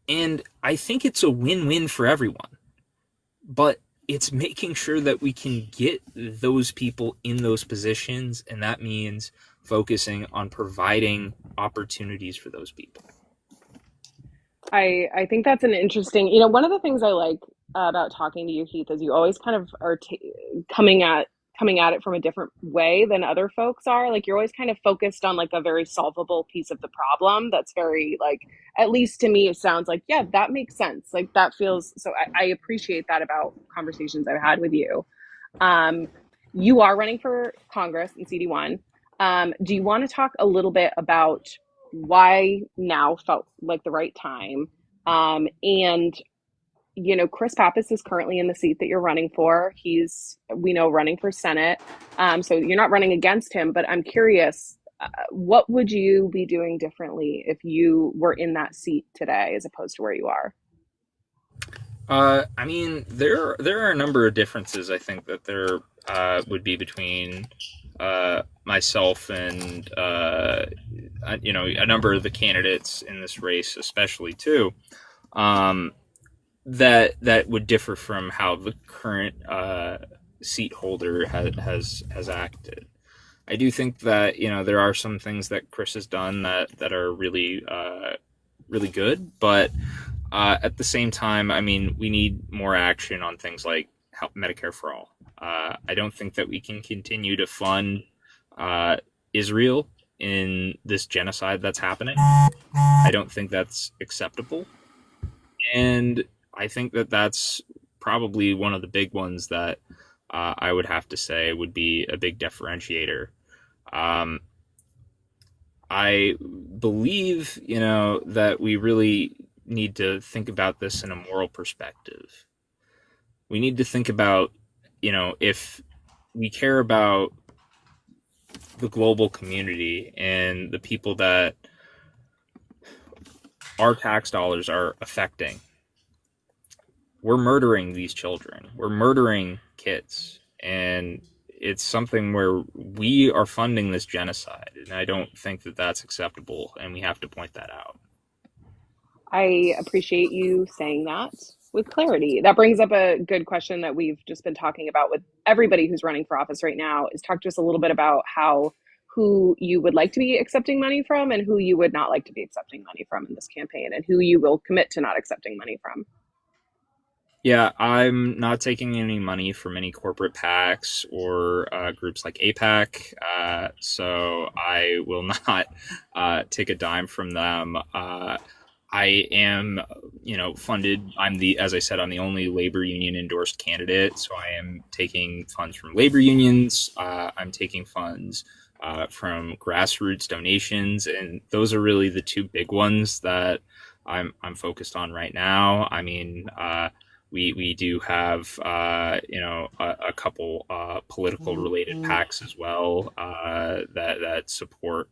Speaker 3: And I think it's a win-win for everyone. But it's making sure that we can get those people in those positions, and that means focusing on providing opportunities for those people.
Speaker 1: I think that's an interesting, one of the things I like about talking to you, Heath, is you always kind of are coming at it from a different way than other folks are. Like, you're always kind of focused on like a very solvable piece of the problem that's very, like, at least to me, it sounds like, yeah, that makes sense. Like, that feels, so I appreciate that about conversations I've had with you. You are running for Congress in CD1. Do you want to talk a little bit about why now felt like the right time? And Chris Pappas is currently in the seat that you're running for. He's, we know, running for Senate. So you're not running against him, but I'm curious, what would you be doing differently if you were in that seat today as opposed to where you are?
Speaker 3: I mean, there are a number of differences, I think, that there would be between myself and a number of the candidates in this race, especially too, that would differ from how the current seat holder has acted. I do think that there are some things that Chris has done that are really really good, but at the same time, I mean, we need more action on things like Medicare for all. I don't think that we can continue to fund Israel in this genocide that's happening. I don't think that's acceptable. And I think that that's probably one of the big ones that I would have to say would be a big differentiator. I believe, that we really need to think about this in a moral perspective. We need to think about, if we care about the global community and the people that our tax dollars are affecting, we're murdering these children. We're murdering kids. And it's something where we are funding this genocide. And I don't think that that's acceptable. And we have to point that out.
Speaker 1: I appreciate you saying that with clarity. That brings up a good question that we've just been talking about with everybody who's running for office right now, is talk to us a little bit about who you would like to be accepting money from and who you would not like to be accepting money from in this campaign, and who you will commit to not accepting money from.
Speaker 3: Yeah, I'm not taking any money from any corporate PACs or groups like APAC, so I will not take a dime from them. I am, funded. As I said, I'm the only labor union endorsed candidate, so I am taking funds from labor unions. I'm taking funds from grassroots donations, and those are really the two big ones that I'm focused on right now. I mean, we do have a couple political related PACs as well that support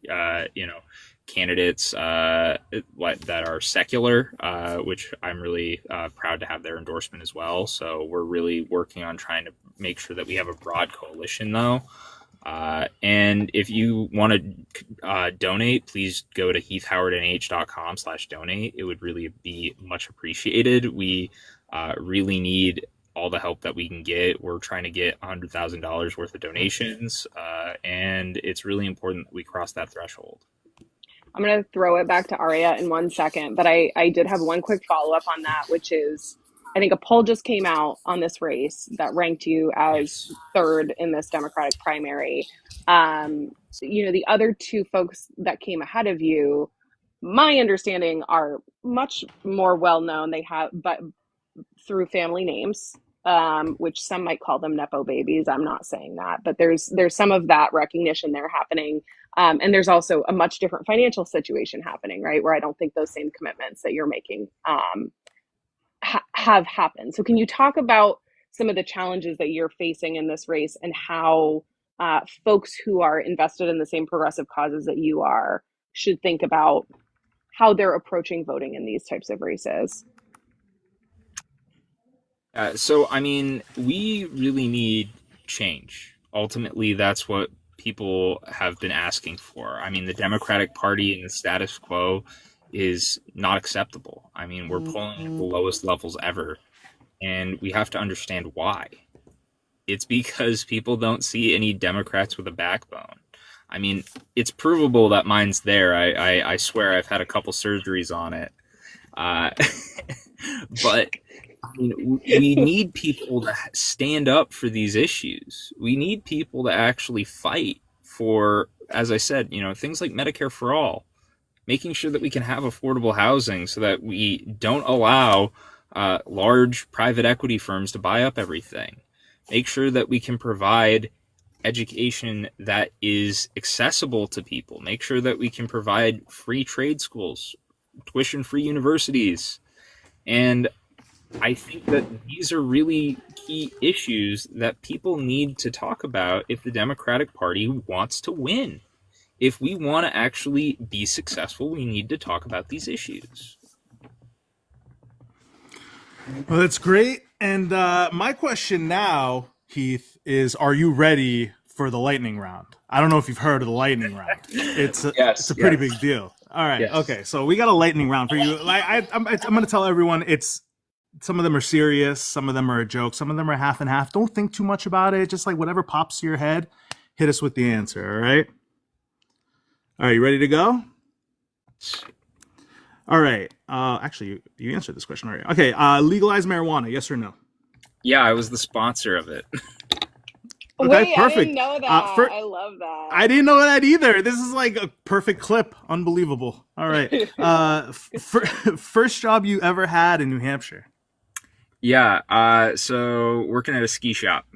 Speaker 3: candidates that are secular, which I'm really proud to have their endorsement as well. So we're really working on trying to make sure that we have a broad coalition, though. And if you want to donate, please go to heathhowardnh.com/donate. It would really be much appreciated. We really need all the help that we can get. We're trying to get $100,000 worth of donations, and it's really important that we cross that threshold.
Speaker 1: I'm going to throw it back to Aria in 1 second, but I did have one quick follow-up on that, which is, I think a poll just came out on this race that ranked you as
Speaker 3: Yes.
Speaker 1: third in this Democratic primary. The other two folks that came ahead of you, my understanding, are much more well known. They have, but through family names, which some might call them nepo babies. I'm not saying that, but there's some of that recognition there happening. And there's also a much different financial situation happening, right? Where I don't think those same commitments that you're making have happened. So can you talk about some of the challenges that you're facing in this race and how folks who are invested in the same progressive causes that you are should think about how they're approaching voting in these types of races?
Speaker 3: So, I mean, we really need change. Ultimately, that's what people have been asking for. I mean, the Democratic Party and the status quo is not acceptable. I mean, we're polling at the lowest levels ever, and we have to understand why. It's because people don't see any Democrats with a backbone. I mean, it's provable that mine's there. I swear I've had a couple surgeries on it. But I mean, we need people to stand up for these issues. We need people to actually fight for, as I said, things like Medicare for all, making sure that we can have affordable housing so that we don't allow large private equity firms to buy up everything. Make sure that we can provide education that is accessible to people. Make sure that we can provide free trade schools, tuition-free universities. And I think that these are really key issues that people need to talk about if the Democratic Party wants to win. If we want to actually be successful, we need to talk about these issues.
Speaker 2: Well, that's great. And my question now, Heath, is are you ready for the lightning round? I don't know if you've heard of the lightning round. It's a pretty big deal. All right.
Speaker 3: Yes.
Speaker 2: Okay. So we got a lightning round for you. I'm going to tell everyone some of them are serious. Some of them are a joke. Some of them are half and half. Don't think too much about it. Just like whatever pops to your head, hit us with the answer. All right. All right. You ready to go? All right. Actually, you answered this question already. Okay. Legalize marijuana. Yes or no?
Speaker 3: Yeah, I was the sponsor of it.
Speaker 2: Okay,
Speaker 1: Wait,
Speaker 2: perfect.
Speaker 1: I didn't know that. I love that.
Speaker 2: I didn't know that either. This is like a perfect clip. Unbelievable. All right. First job you ever had in New Hampshire?
Speaker 3: Yeah. So working at a ski shop.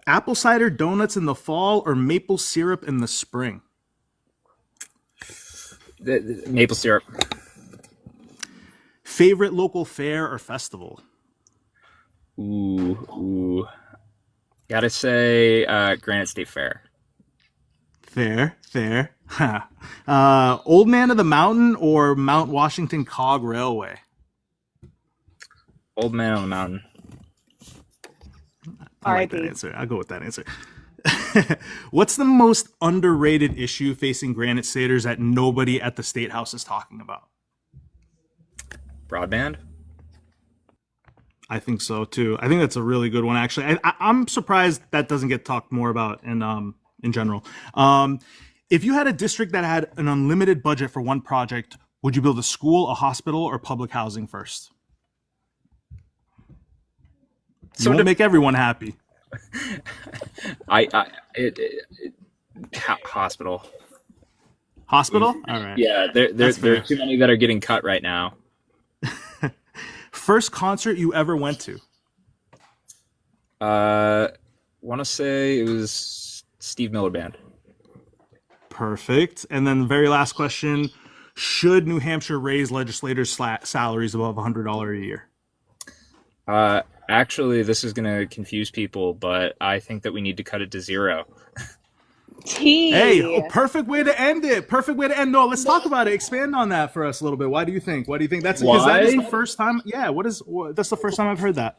Speaker 2: Apple cider donuts in the fall or maple syrup in the spring?
Speaker 3: The maple syrup.
Speaker 2: Favorite local fair or festival?
Speaker 3: Ooh. Gotta say, Granite State Fair.
Speaker 2: Fair. Old Man of the Mountain or Mount Washington Cog Railway?
Speaker 3: Old Man on the Mountain.
Speaker 2: I like that answer. I'll go with that answer. What's the most underrated issue facing Granite Staters that nobody at the State House is talking about?
Speaker 3: Broadband?
Speaker 2: I think so too. I think that's a really good one. Actually, I'm surprised that doesn't get talked more about in general. If you had a district that had an unlimited budget for one project, would you build a school, a hospital, or public housing first? So you won't make everyone happy.
Speaker 3: Hospital.
Speaker 2: Hospital? All right.
Speaker 3: Yeah, there are too many that are getting cut right now.
Speaker 2: First concert you ever went to?
Speaker 3: Want to say it was Steve Miller Band.
Speaker 2: Perfect. And then the very last question: should New Hampshire raise legislators' salaries above $100 a year?
Speaker 3: Actually, this is going to confuse people, but I think that we need to cut it to zero.
Speaker 2: Hey, perfect way to end it. Perfect way to end. No, let's talk about it. Expand on that for us a little bit. Why do you think? That's because that is the first time. Yeah, that's the first time I've heard that.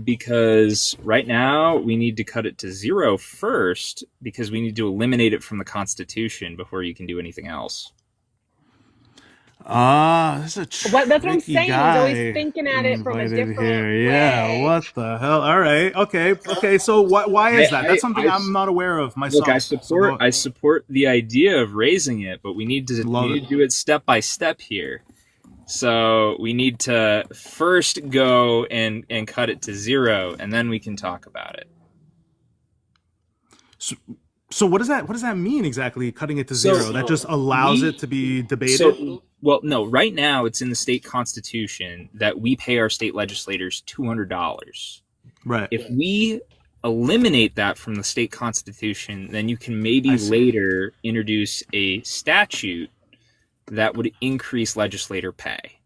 Speaker 3: Because right now we need to cut it to zero first because we need to eliminate it from the Constitution before you can do anything else.
Speaker 2: That's a tricky
Speaker 1: that's what I'm saying. He's
Speaker 2: guy
Speaker 1: always thinking at it from a different way.
Speaker 2: Yeah, what the hell? All right, okay. So why is that? That's something I'm not aware of myself.
Speaker 3: Look, I support the idea of raising it, but we need to do it step by step here. So we need to first go and cut it to 0, and then we can talk about it.
Speaker 2: So what does that mean exactly? Cutting it to 0? That just allows it to be debated.
Speaker 3: Well, no. Right now, it's in the state constitution that we pay our state legislators $200.
Speaker 2: Right.
Speaker 3: If we eliminate that from the state constitution, then you can maybe later introduce a statute that would increase legislator pay.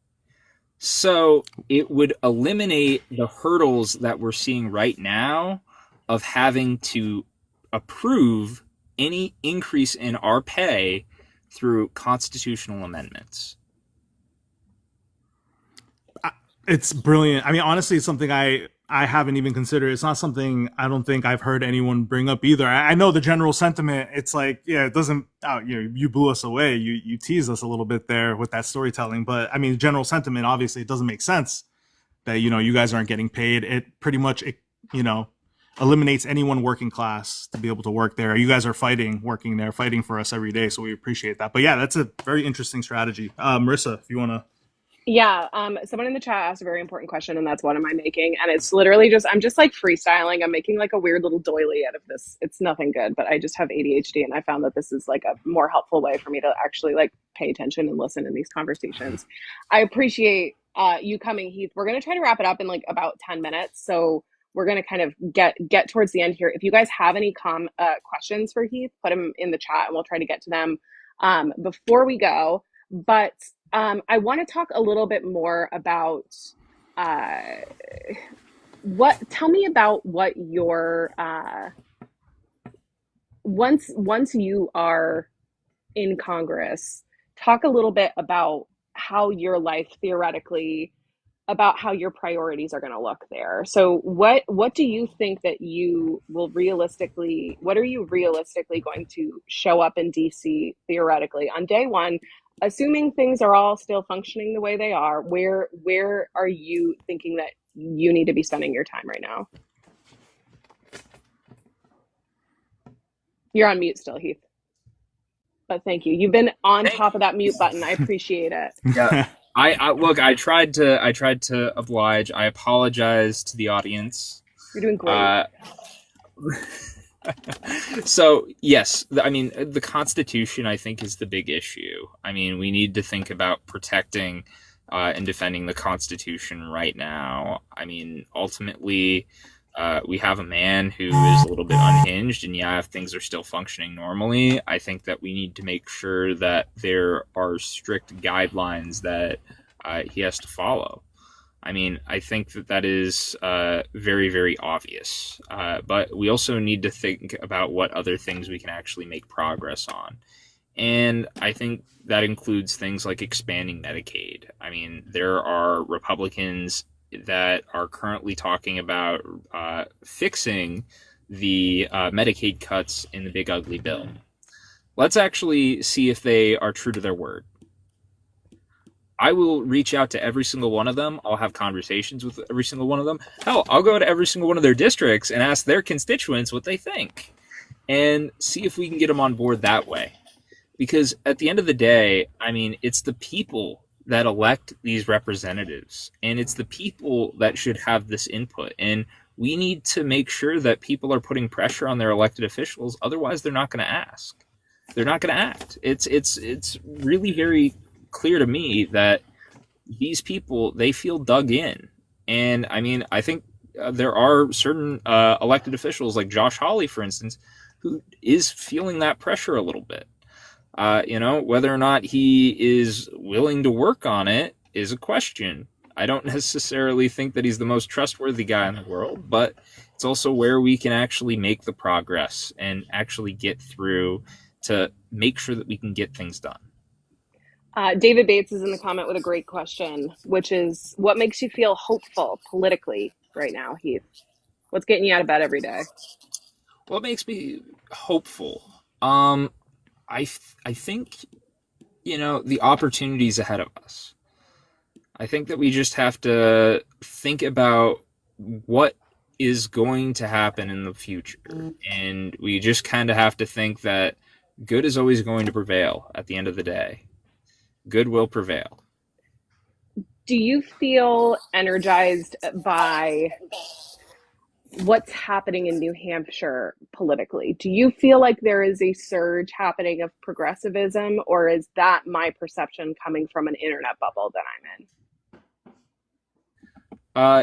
Speaker 3: So it would eliminate the hurdles that we're seeing right now of having to approve any increase in our pay through constitutional amendments.
Speaker 2: It's brilliant. I mean, honestly, it's something I haven't even considered. It's not something I don't think I've heard anyone bring up either. I know the general sentiment. It's like, yeah, it doesn't. You blew us away. You teased us a little bit there with that storytelling. But I mean, the general sentiment, obviously, it doesn't make sense that you guys aren't getting paid. It pretty much eliminates anyone working class to be able to work there. You guys are working there, fighting for us every day. So we appreciate that. But yeah, that's a very interesting strategy. Marissa, if you want to.
Speaker 1: Yeah, someone in the chat asked a very important question, and that's what am I making? And it's literally I'm just like freestyling. I'm making like a weird little doily out of this. It's nothing good, but I just have ADHD, and I found that this is like a more helpful way for me to actually like pay attention and listen in these conversations. I appreciate you coming, Heath. We're going to try to wrap it up in like about 10 minutes. So we're going to kind of get towards the end here. If you guys have any questions for Heath, put them in the chat and we'll try to get to them before we go. But I want to talk a little bit more about tell me about what your once you are in Congress, talk a little bit about how your life theoretically, about how your priorities are going to look there. So what do you think that you will realistically, what are you realistically going to show up in DC theoretically on day one? Assuming things are all still functioning the way they are, where are you thinking that you need to be spending your time right now? You're on mute still, Heath. But thank you. You've been on top of that mute button. I appreciate it.
Speaker 3: Yeah. I look, I tried to oblige. I apologize to the audience.
Speaker 1: You're doing great.
Speaker 3: So yes, I mean, the Constitution, I think, is the big issue. I mean, we need to think about protecting and defending the Constitution right now. I mean, ultimately, we have a man who is a little bit unhinged, and yeah, if things are still functioning normally, I think that we need to make sure that there are strict guidelines that he has to follow. I mean, I think that is very, very obvious. But we also need to think about what other things we can actually make progress on. And I think that includes things like expanding Medicaid. I mean, there are Republicans that are currently talking about fixing the Medicaid cuts in the big ugly bill. Let's actually see if they are true to their word. I will reach out to every single one of them. I'll have conversations with every single one of them. Hell, I'll go to every single one of their districts and ask their constituents what they think and see if we can get them on board that way. Because at the end of the day, I mean, it's the people that elect these representatives, and it's the people that should have this input. And we need to make sure that people are putting pressure on their elected officials. Otherwise, they're not going to ask. They're not going to act. It's really very clear to me that these people, they feel dug in. And I mean, I think there are certain elected officials like Josh Hawley, for instance, who is feeling that pressure a little bit. Whether or not he is willing to work on it is a question. I don't necessarily think that he's the most trustworthy guy in the world, but it's also where we can actually make the progress and actually get through to make sure that we can get things done.
Speaker 1: David Bates is in the comment with a great question, which is, what makes you feel hopeful politically right now, Heath? What's getting you out of bed every day?
Speaker 3: What makes me hopeful? I think, the opportunities ahead of us. I think that we just have to think about what is going to happen in the future. And we just kind of have to think that good is always going to prevail at the end of the day. Good will prevail.
Speaker 1: Do you feel energized by what's happening in New Hampshire politically? Do you feel like there is a surge happening of progressivism, or is that my perception coming from an internet bubble that I'm in?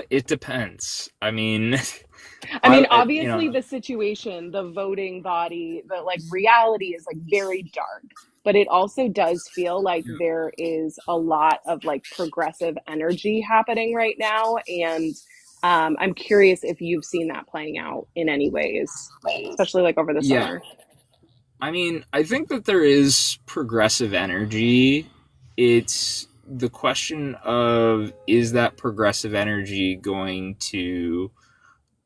Speaker 3: It depends. I mean,
Speaker 1: I mean,
Speaker 3: you know,
Speaker 1: obviously the situation, the voting body, the like reality is like very dark, but it also does feel like there is a lot of like progressive energy happening right now. And I'm curious if you've seen that playing out in any ways, especially like over the
Speaker 3: yeah.
Speaker 1: summer.
Speaker 3: I mean, I think that there is progressive energy. It's the question of, is that progressive energy going to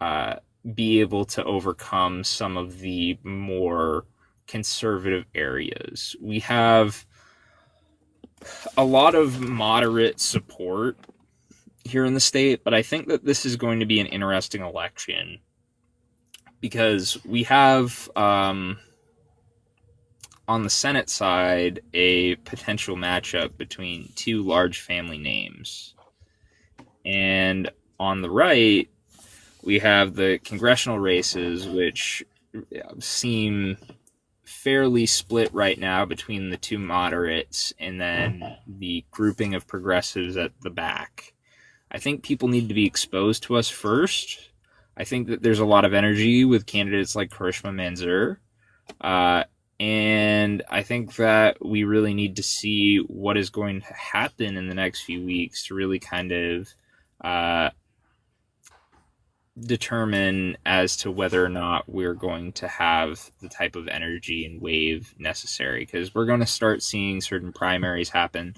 Speaker 3: uh, be able to overcome some of the more conservative areas? We have a lot of moderate support here in the state, but I think that this is going to be an interesting election because we have on the Senate side a potential matchup between two large family names. And on the right, we have the congressional races, which seem fairly split right now between the two moderates and then the grouping of progressives at the back. I think people need to be exposed to us first. I think that there's a lot of energy with candidates like Karishma Manzoor. And I think that we really need to see what is going to happen in the next few weeks to really kind of determine as to whether or not we're going to have the type of energy and wave necessary. Because we're going to start seeing certain primaries happen,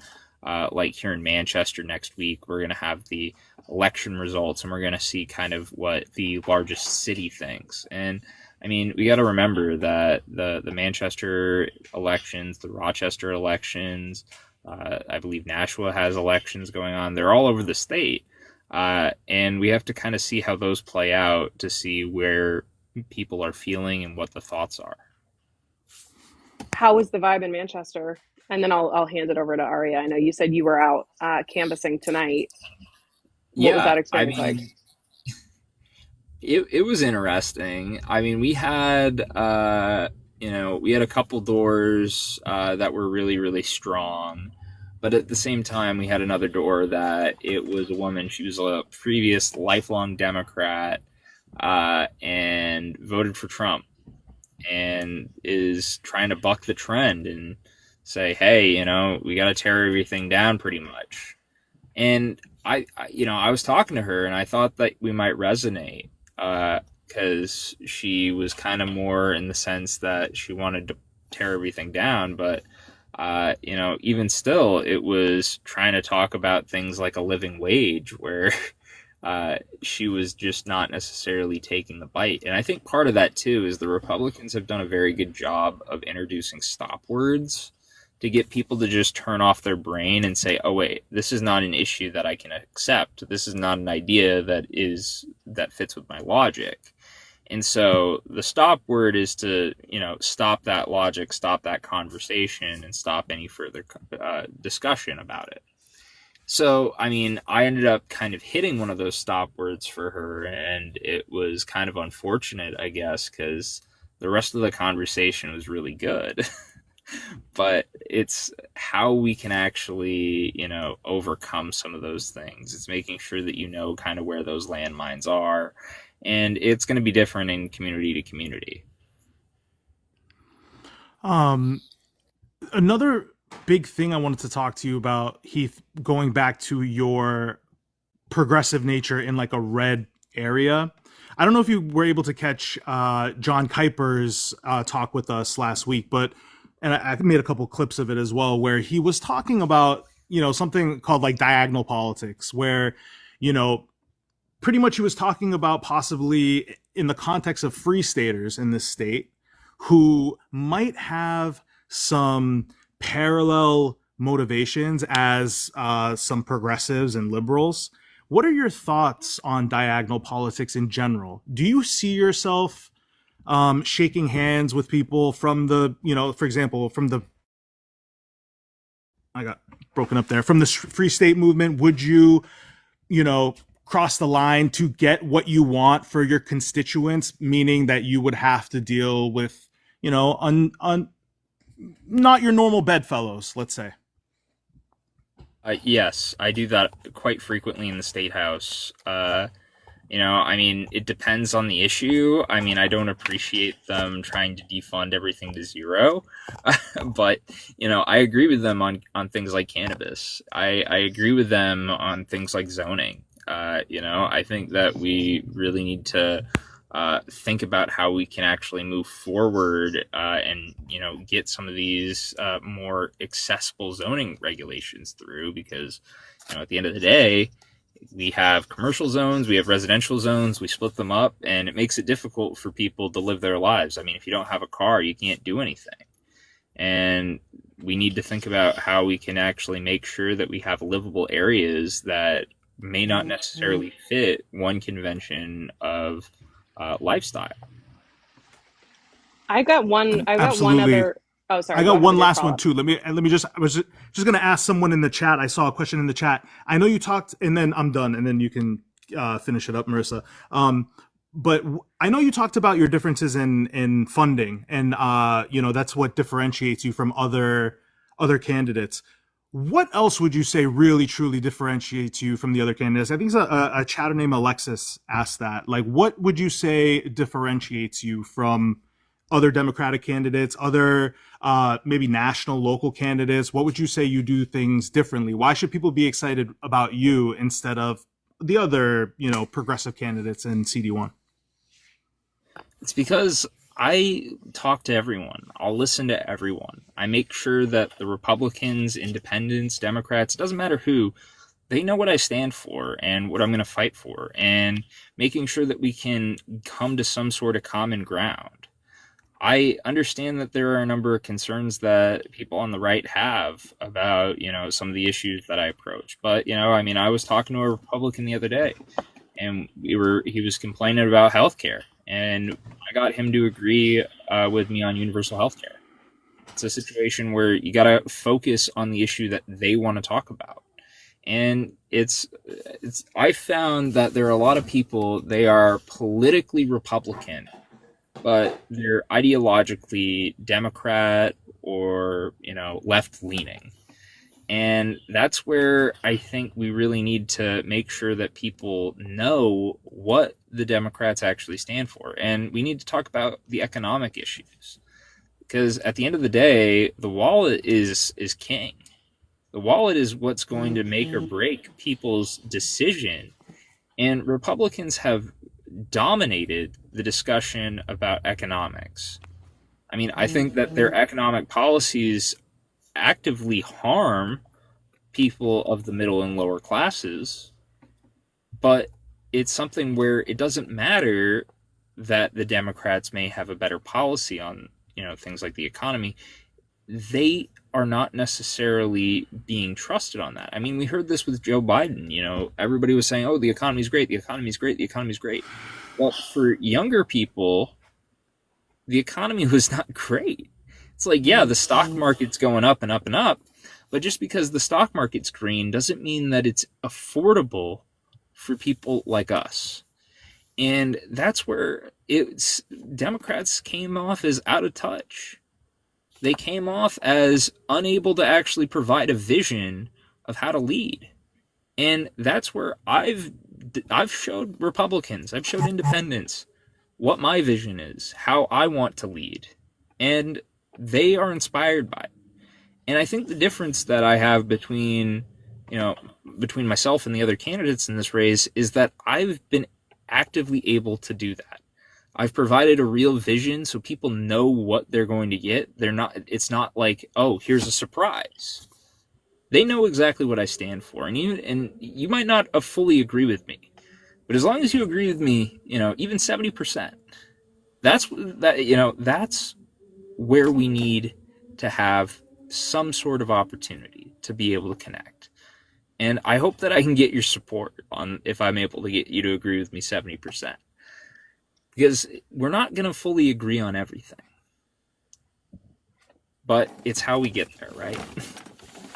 Speaker 3: like here in Manchester next week. We're going to have the election results, and we're going to see kind of what the largest city thinks. And I mean, we got to remember that the Manchester elections, the Rochester elections, I believe Nashua has elections going on. They're all over the state. And we have to kind of see how those play out to see where people are feeling and what the thoughts are.
Speaker 1: How was the vibe in Manchester? And then I'll hand it over to Aria. I know you said you were out canvassing tonight. What was
Speaker 3: Yeah,
Speaker 1: that
Speaker 3: I
Speaker 1: experience like?
Speaker 3: mean, it was interesting. I mean, we had we had a couple doors that were really, really strong, but at the same time we had another door that it was a woman. She was a previous lifelong Democrat and voted for Trump and is trying to buck the trend and say, hey, we got to tear everything down pretty much. And I was talking to her and I thought that we might resonate because she was kind of more in the sense that she wanted to tear everything down. But, even still, it was trying to talk about things like a living wage where she was just not necessarily taking the bite. And I think part of that, too, is the Republicans have done a very good job of introducing stop words to get people to just turn off their brain and say, oh, wait, this is not an issue that I can accept. This is not an idea that fits with my logic. And so the stop word is to, stop that logic, stop that conversation, and stop any further discussion about it. So, I mean, I ended up kind of hitting one of those stop words for her, and it was kind of unfortunate, I guess, because the rest of the conversation was really good. But it's how we can actually, overcome some of those things. It's making sure that kind of where those landmines are. And it's going to be different in community to community.
Speaker 2: Another big thing I wanted to talk to you about, Heath, going back to your progressive nature in like a red area. I don't know if you were able to catch John Kuiper's talk with us last week, but and I made a couple clips of it as well, where he was talking about, something called like diagonal politics, where, pretty much he was talking about possibly in the context of free staters in this state who might have some parallel motivations as some progressives and liberals. What are your thoughts on diagonal politics in general? Do you see yourself shaking hands with people from the, for example, from the broken up there. From the Free State Movement, would you, cross the line to get what you want for your constituents, meaning that you would have to deal with, not your normal bedfellows, let's say?
Speaker 3: Yes, I do that quite frequently in the State House. It depends on the issue. I don't appreciate them trying to defund everything to zero, but, I agree with them on things like cannabis. I agree with them on things like zoning. I think that we really need to think about how we can actually move forward and get some of these more accessible zoning regulations through, because at the end of the day, we have commercial zones, we have residential zones, we split them up, and it makes it difficult for people to live their lives. If you don't have a car, you can't do anything. And we need to think about how we can actually make sure that we have livable areas that may not necessarily fit one convention of lifestyle.
Speaker 1: I got one
Speaker 2: Absolutely.
Speaker 1: other. Oh, sorry.
Speaker 2: I got one last one too. Let me just. I was just going to ask someone in the chat. I saw a question in the chat. I know you talked, and then I'm done, and then you can finish it up, Marissa. But I know you talked about your differences in funding, and that's what differentiates you from other candidates. What else would you say really truly differentiates you from the other candidates? I think a chatter named Alexis asked that. Like, what would you say differentiates you from other Democratic candidates, other maybe national, local candidates? What would you say you do things differently? Why should people be excited about you instead of the other, progressive candidates in CD1?
Speaker 3: It's because I talk to everyone. I'll listen to everyone. I make sure that the Republicans, Independents, Democrats, it doesn't matter who, they know what I stand for and what I'm going to fight for, and making sure that we can come to some sort of common ground. I understand that there are a number of concerns that people on the right have about, some of the issues that I approach. But, I was talking to a Republican the other day, and he was complaining about healthcare, and I got him to agree with me on universal healthcare. It's a situation where you got to focus on the issue that they want to talk about. And I found that there are a lot of people, they are politically Republican, but they're ideologically Democrat or, left-leaning. And that's where I think we really need to make sure that people know what the Democrats actually stand for. And we need to talk about the economic issues. Because at the end of the day, the wallet is king. The wallet is what's going to make or break people's decision. And Republicans have dominated the discussion about economics. I think that their economic policies actively harm people of the middle and lower classes, but it's something where it doesn't matter that the Democrats may have a better policy on, things like the economy. They are not necessarily being trusted on that. We heard this with Joe Biden. Everybody was saying, oh, the economy's great, the economy's great, the economy's great. Well, for younger people, the economy was not great. It's like, yeah, the stock market's going up and up and up, but just because the stock market's green doesn't mean that it's affordable for people like us. And that's where Democrats came off as out of touch. They came off as unable to actually provide a vision of how to lead. And that's where I've showed Republicans, I've showed independents what my vision is, how I want to lead. And they are inspired by it. And I think the difference that I have between myself and the other candidates in this race is that I've been actively able to do that. I've provided a real vision so people know what they're going to get. It's not like, oh, here's a surprise. They know exactly what I stand for. And you might not fully agree with me, but as long as you agree with me, even 70%, that's where we need to have some sort of opportunity to be able to connect. And I hope that I can get your support on if I'm able to get you to agree with me 70%. Because we're not going to fully agree on everything. But it's how we get there, right?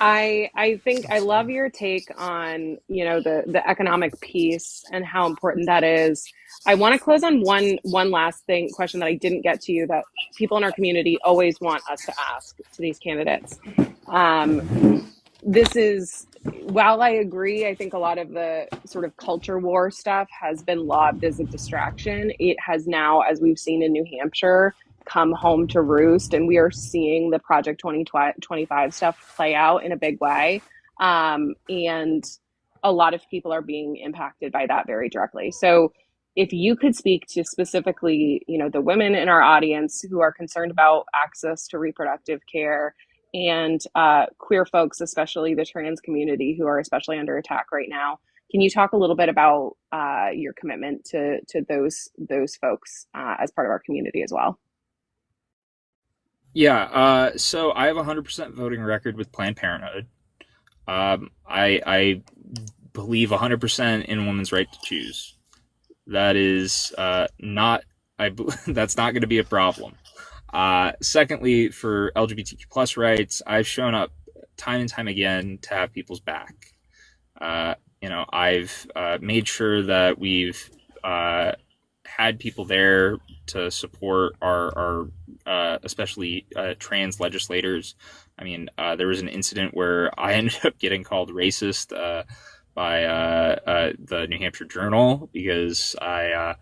Speaker 1: I think I love your take on, the economic piece and how important that is. I want to close on one last question that I didn't get to you, that people in our community always want us to ask to these candidates. Um, this is, while I agree, I think a lot of the sort of culture war stuff has been lobbed as a distraction. It has now, as we've seen in New Hampshire, come home to roost, and we are seeing the Project 2025 stuff play out in a big way. And a lot of people are being impacted by that very directly. So if you could speak to specifically, the women in our audience who are concerned about access to reproductive care, and queer folks, especially the trans community, who are especially under attack right now. Can you talk a little bit about your commitment to those folks as part of our community as well?
Speaker 3: Yeah, so I have a 100% voting record with Planned Parenthood. I believe 100% in a woman's right to choose. That is not, that's not going to be a problem. Secondly, for LGBTQ plus rights, I've shown up time and time again to have people's back. I've made sure that we've had people there to support our especially trans legislators. I mean, there was an incident where I ended up getting called racist by the New Hampshire Journal because I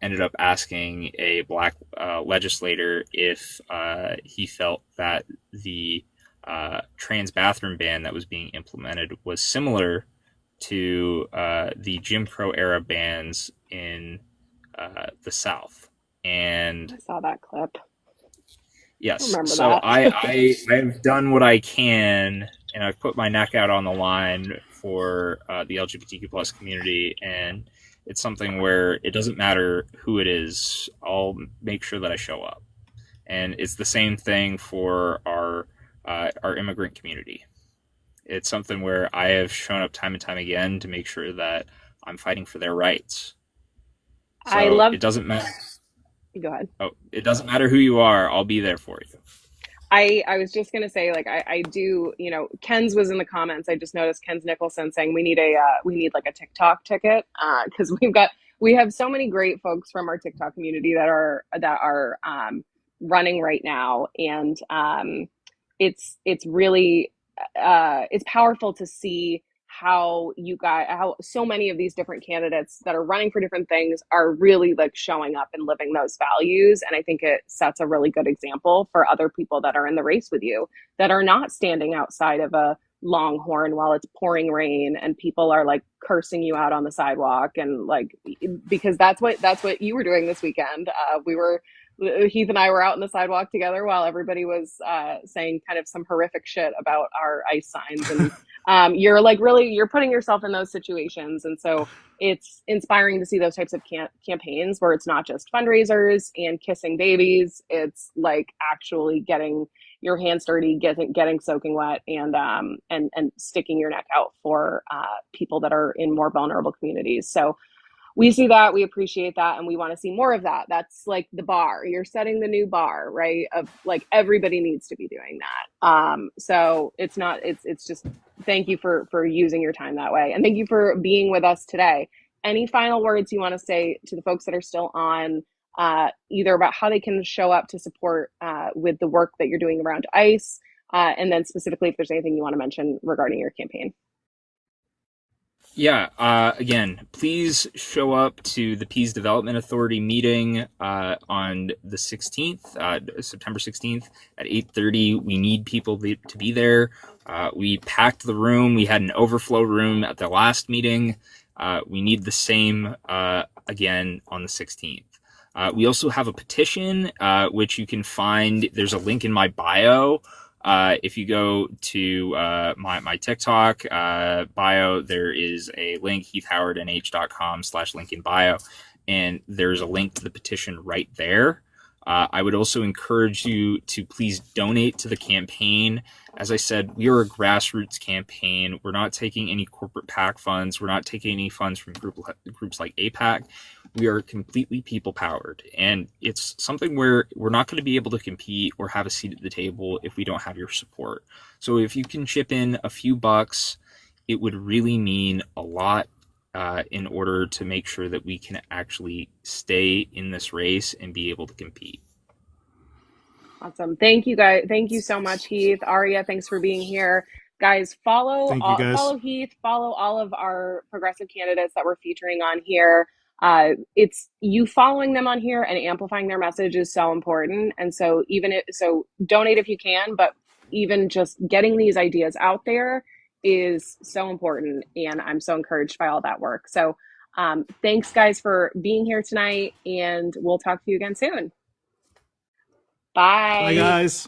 Speaker 3: ended up asking a black legislator if he felt that the trans bathroom ban that was being implemented was similar to the Jim Crow era bans in the South. And
Speaker 1: I saw that clip.
Speaker 3: Yes,
Speaker 1: I
Speaker 3: so
Speaker 1: that.
Speaker 3: I've done what I can, and I've put my neck out on the line for the LGBTQ plus community, and it's something where it doesn't matter who it is, I'll make sure that I show up. And it's the same thing for our immigrant community. It's something where I have shown up time and time again to make sure that I'm fighting for their rights. So it doesn't matter.
Speaker 1: Go ahead.
Speaker 3: Oh, it doesn't matter who you are. I'll be there for you.
Speaker 1: I was just going to say, like, I do, Ken's was in the comments. I just noticed Ken's Nicholson saying we need like a TikTok ticket. Cause we have so many great folks from our TikTok community that are running right now. And, it's really, it's powerful to see how so many of these different candidates that are running for different things are really like showing up and living those values. And I think it sets a really good example for other people that are in the race with you, that are not standing outside of a Longhorn while it's pouring rain and people are like cursing you out on the sidewalk. And like, because that's what you were doing this weekend. Heath and I were out on the sidewalk together while everybody was saying kind of some horrific shit about our ICE signs. And you're putting yourself in those situations. And so it's inspiring to see those types of campaigns where it's not just fundraisers and kissing babies. It's like actually getting your hands dirty, getting soaking wet, and sticking your neck out for people that are in more vulnerable communities. So we see that, we appreciate that, and we want to see more of that. That's like the bar. You're setting the new bar, right? Of like everybody needs to be doing that. So it's just thank you for using your time that way, and thank you for being with us today. Any final words you want to say to the folks that are still on, either about how they can show up to support with the work that you're doing around ICE, and then specifically if there's anything you want to mention regarding your campaign?
Speaker 3: Yeah, again, please show up to the Peace Development Authority meeting on the 16th, September 16th at 8:30. We need people to be there. We packed the room. We had an overflow room at the last meeting. We need the same again on the 16th. We also have a petition, which you can find. There's a link in my bio. If you go to my TikTok bio, there is a link, heathhowardnh.com/link in bio, and there's a link to the petition right there. I would also encourage you to please donate to the campaign. As I said, we are a grassroots campaign. We're not taking any corporate PAC funds. We're not taking any funds from groups like APAC. We are completely people powered. And it's something where we're not going to be able to compete or have a seat at the table if we don't have your support. So if you can chip in a few bucks, it would really mean a lot in order to make sure that we can actually stay in this race and be able to compete.
Speaker 1: Awesome. Thank you, guys. Thank you so much, Heath. Aria, thanks for being here. Guys, follow Heath, follow all of our progressive candidates that we're featuring on here. It's you following them on here and amplifying their message is so important. And so donate if you can, but even just getting these ideas out there is so important. And I'm so encouraged by all that work. So thanks, guys, for being here tonight. And we'll talk to you again soon. Bye.
Speaker 2: Bye, guys.